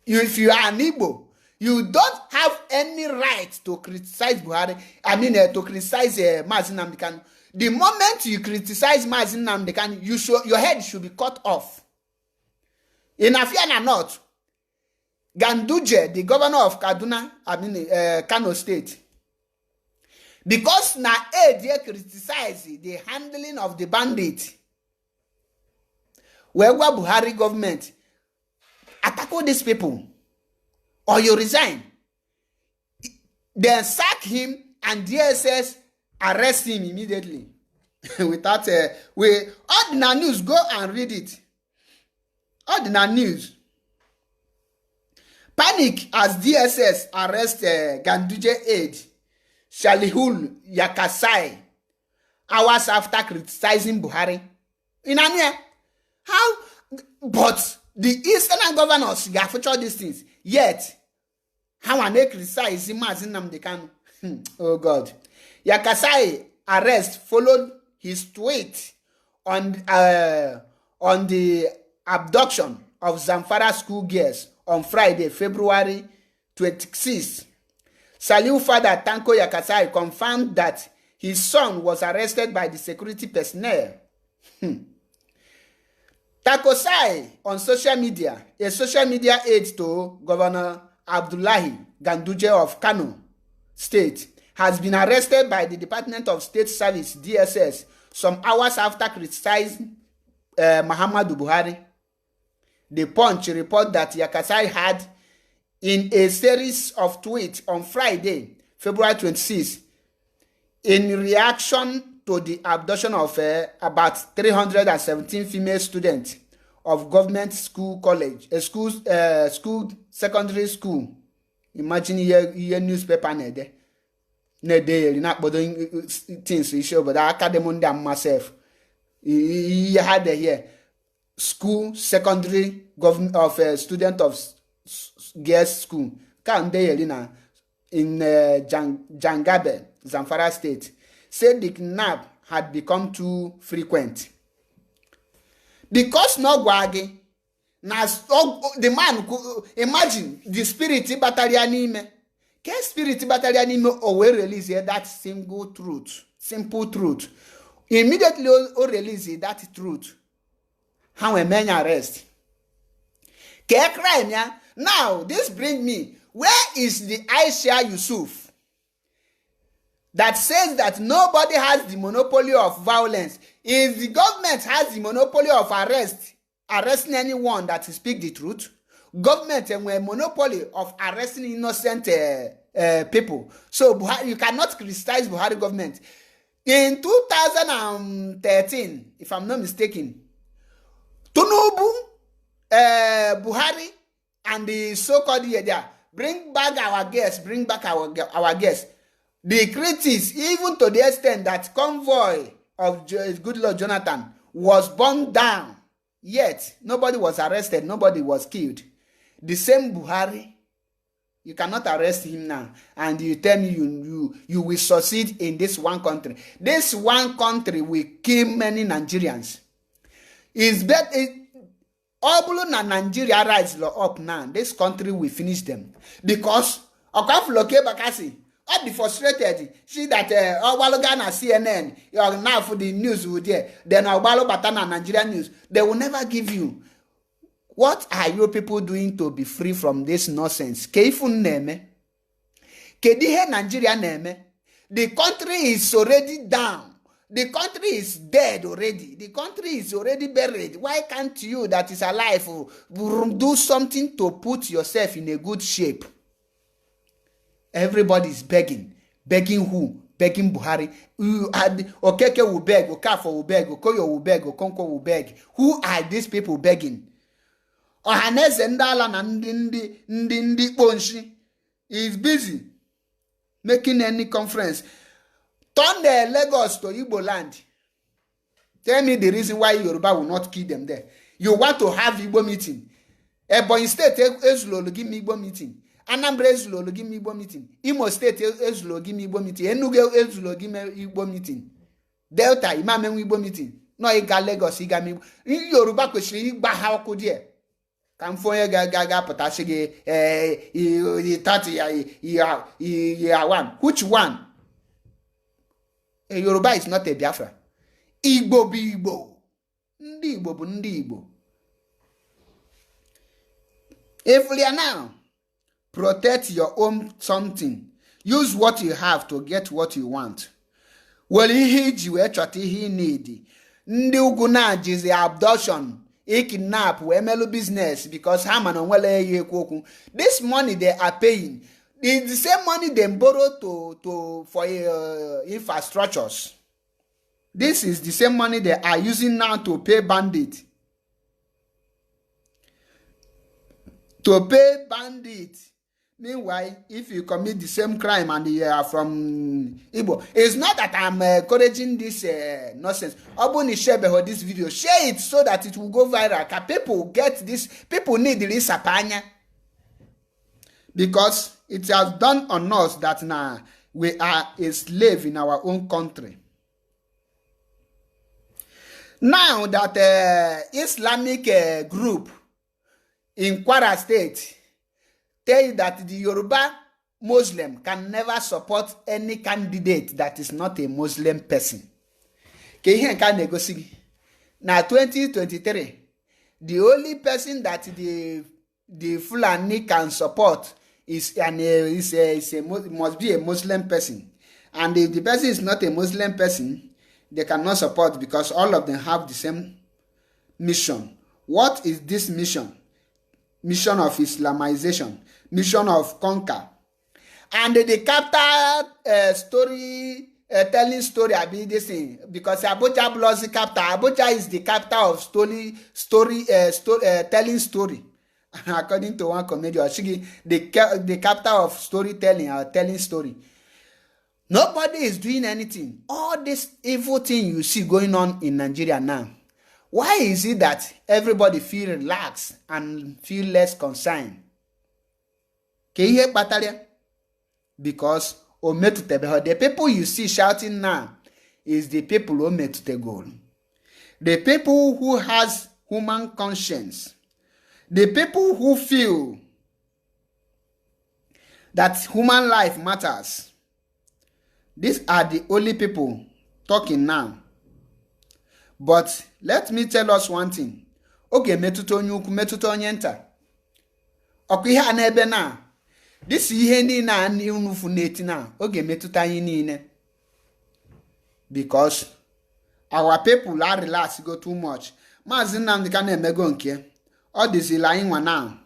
If you are an Igbo, you don't have any right to criticize Buhari. To criticize Mazi Nnamdi Kanu. The moment you criticize Mazi Nnamdi Kanu, your head should be cut off. In Afiana North, Ganduje, the governor of Kaduna, Kano State, because na they criticize the handling of the bandit, where Buhari government attack all these people, or you resign, then sack him and DSS arrest him immediately. Without ordinary news, go and read it. Ordinary news. Panic as DSS arrest Ganduje aide Shalihul Yakasai hours after criticizing Buhari. In Ania, how? But the Eastern governors have featured these things. Yet, how are they criticizing Mazi Nnamdi Kanu? Oh God. Yakasai arrest followed his tweet on the abduction of Zamfara school girls on Friday, February 26. Saliu father Tanko Yakasai confirmed that his son was arrested by the security personnel. Takosai on social media, a social media aide to Governor Abdullahi Ganduje of Kano State, has been arrested by the Department of State Service, DSS, some hours after criticizing Muhammadu Buhari. The Punch report that Yakasai had, in a series of tweets on Friday, February 26, in reaction to the abduction of about 317 female students of government school college, secondary school. Imagine your newspaper nede. Nede, you're not bothering things you show, but I academy them myself. You had here school, secondary government of student of girls school. Can they in Jangabe, Zamfara State, said the kidnap had become too frequent. Because no gwagi, the man could imagine the spirit battalion. Can spirit battalion always release that simple truth. Immediately release that truth. How a man arrest. Can crime ya? Now this brings me. Where is the Aisha Yusuf that says that nobody has the monopoly of violence? If the government has the monopoly of arresting anyone that speaks the truth, government and a monopoly of arresting innocent people. So you cannot criticize Buhari government. In 2013, if I'm not mistaken, Tinubu, Buhari, and the so-called bring back our guests. The critics, even to the extent that convoy of Goodluck Jonathan was burned down, yet nobody was arrested, nobody was killed. The same Buhari, you cannot arrest him now, and you tell me you will succeed in this one country. This one country will kill many Nigerians. It's better. Obulu na Nigeria rise up now. This country will finish them because Okafuloke Bakasi I'll be frustrated. See that Ghana CNN now for the news with there. Then Obalo Batana Nigerian news. They will never give you. What are you people doing to be free from this nonsense? Keifun neme. Kedihe Nigeria neme. The country is already down. The country is dead already. The country is already buried. Why can't you that is alive do something to put yourself in a good shape? Everybody is begging. Begging who? Begging Buhari. Okeke will beg. Okafo will beg. Okoyo will beg. Okonko will beg. Who are these people begging? Ohaneze Ndala na ndi Ponshi is busy making any conference. Turn the Lagos to Igbo land. Tell me the reason why Yoruba will not kill them there. You want to have Igbo meeting. Ebonyi State Ezulolo give me Igbo meeting. Anambra Ezulolo give me Igbo meeting. Imo State Ezulolo give me Igbo meeting. Enugu Ezulolo give me Igbo meeting. Delta Imame Igbo meeting. No iga Lagos iga mi. Yoruba kwesiri igba ha oku die. Kamfoye ga potashige 30 year one. Which one? Yoruba is not a Biafra. Igbo be Igbo. Ndi Igbo bu ndi Igbo. If we are now, protect your own something. Use what you have to get what you want. Well, he chọta ihe need. Ndị ugwu na jizi abduction, kidnap, emelu business because Haman onwele ye kwoku. This money they are paying. It's the same money they borrow for infrastructures. This is the same money they are using now to pay bandits. Meanwhile, if you commit the same crime and you are from Igbo, it's not that I'm encouraging this nonsense. Obuni Achebe this video, share it so that it will go viral. People get this. People need this apanya. Because it has done on us that now we are a slave in our own country. Now that Islamic group in Kwara State tell you that the Yoruba Muslim can never support any candidate that is not a Muslim person. Ke ihe nke na-egosi gị na 2023 the only person that the Fulani can support must be a Muslim person, and if the person is not a Muslim person, they cannot support because all of them have the same mission. What is this mission? Mission of Islamization, mission of conquer. And the capital telling story about this thing, because Abuja belongs the capital. Abuja is the capital of telling story. According to one comedian, the capital of storytelling or telling story. Nobody is doing anything. All this evil thing you see going on in Nigeria now, why is it that everybody feel relaxed and feel less concerned? Can you hear Batalia? Because the people you see shouting now is the people who made the goal. The people who has human conscience. The people who feel that human life matters. These are the only people talking now. But let me tell us one thing. Okay, metuto nyuku metuto nyenta. Okay, anebe na. This ihe ni na ani unufuneti na. Okay, metuta yinine. Because our people are relaxed go too much. Mazi Nnamdi Kanu emego nke. All this lying one now.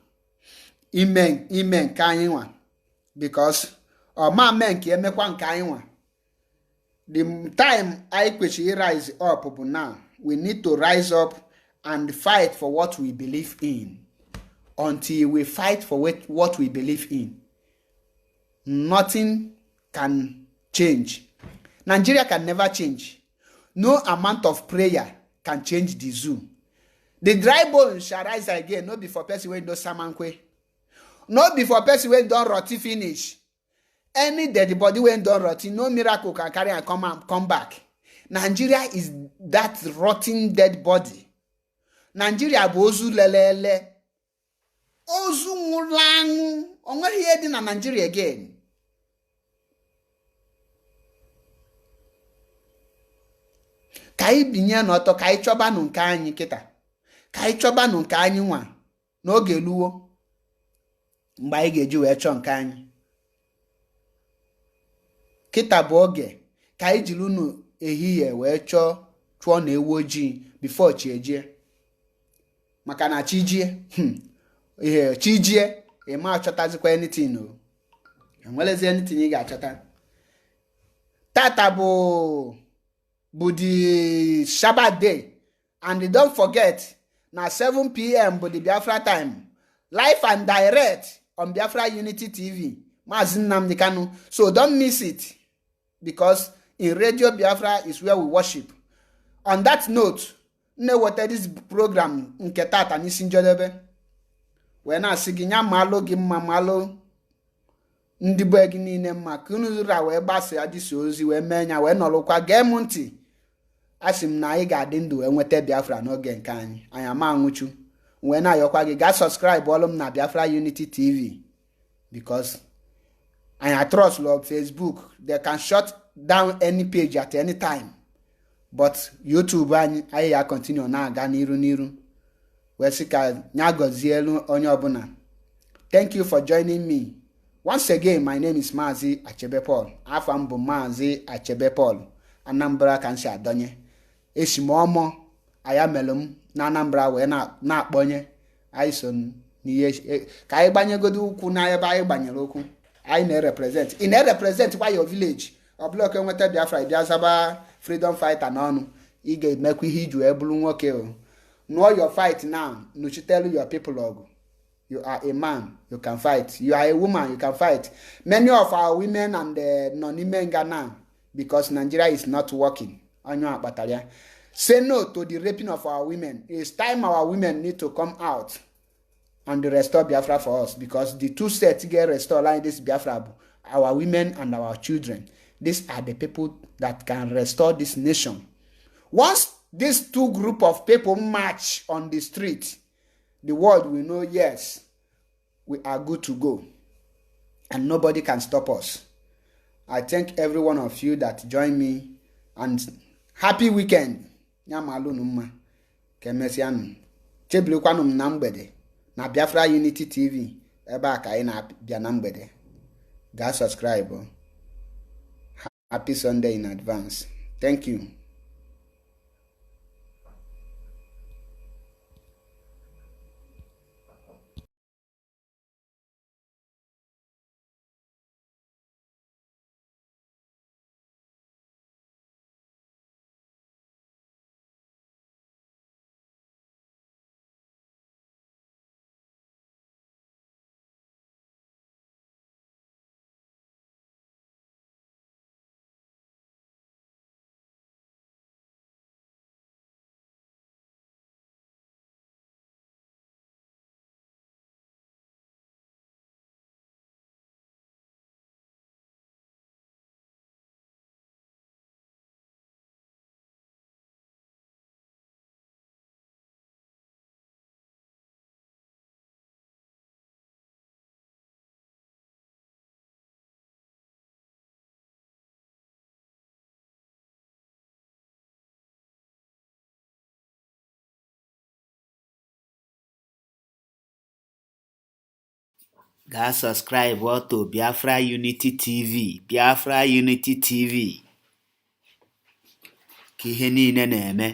Amen kanyinwa. Because ma men ke emekwa nke anyinwa. The time I question rise up now. We need to rise up and fight for what we believe in. Until we fight for what we believe in, nothing can change. Nigeria can never change. No amount of prayer can change the zoo. The dry bones shall rise again, not before person when do samankwe. Not before person when don't roti finish. Any dead body when don't roti, no miracle can carry and come back. Nigeria is that rotting dead body. Nigeria bozu lelele. Ozu ngulangu. Onwe here na Nigeria again. Kai binye noto kai choba nunka anyi kita. Kai choba nunka anyi nwa. N'oge luwo. Mgbe anyị ga-eji wee chọọ nke anyị. Kita bụ oge ka anyị jiri unu ehihie wee chụọ na ewu ojii before chi ejie. Maka na chi jie, chi jie, ma achọtazikwa anything o. Enwelezi anything ị ga-achọta. Tata bụ the Shabbat day, and don't forget na 7 p.m. bụ the Biafra time, live and direct on Biafra Unity TV. Mazi Nnamdi Kanu. So don't miss it, because in Radio Biafra is where we worship. On that note, what this program nke tata n'isi njedebe. We na-asị gị nya malụ gị mma malụ ndị be gị niile mma ka unu zụra wee gbasa adịsi ozi wee mee nya wee nọrụkwa gee m ntị. Asị m na anyị ga-adị ndụ enweta Biafra n'oge nke anyị. Anyị ama anwụchu. Wee na-ayọkwa gị gaa subscribe ọlụ m na Biafra Unity TV, because I trust love Facebook. They can shut down any page at any time. But YouTube I continue na aga niru. Wesika nyagozielu onye obuna. Thank you for joining me. Once again, my name is Mazi Achebe Paul. Afam bụ Mazi Achebe Paul. Anambra kansi adonye. Esimomo ayamelum na Anambra we na akponye. Aison niye ka anyị banyegodu ukwu na ebe anyị banyere okwu. I represent. In represent why your village. Or block enweta Biafra Biafra freedom fighter nonu. I ga-emekwa ihe iju ebulu nwoke o. Know your fight now. No, you tell your people, Ogu. You are a man, you can fight. You are a woman, you can fight. Many of our women and non-women now, because Nigeria is not working. Say no to the raping of our women. It's time our women need to come out and restore Biafra for us, because the two sets get restored like this Biafra, our women and our children. These are the people that can restore this nation. Once these two group of people march on the street, the world will know, yes, we are good to go. and nobody can stop us. I thank every one of you that joined me, and happy weekend. Nyamalụ mma ka emesịanụ. Chebilekwanụ m na mgbede na Biafra Unity TV ebe a ka anyị na-abịa na mgbede. Gaa subscribe. Happy Sunday in advance. Thank you. Gaa subscribe to Biafra Unity TV. Biafra Unity TV ka ihe niile na-eme.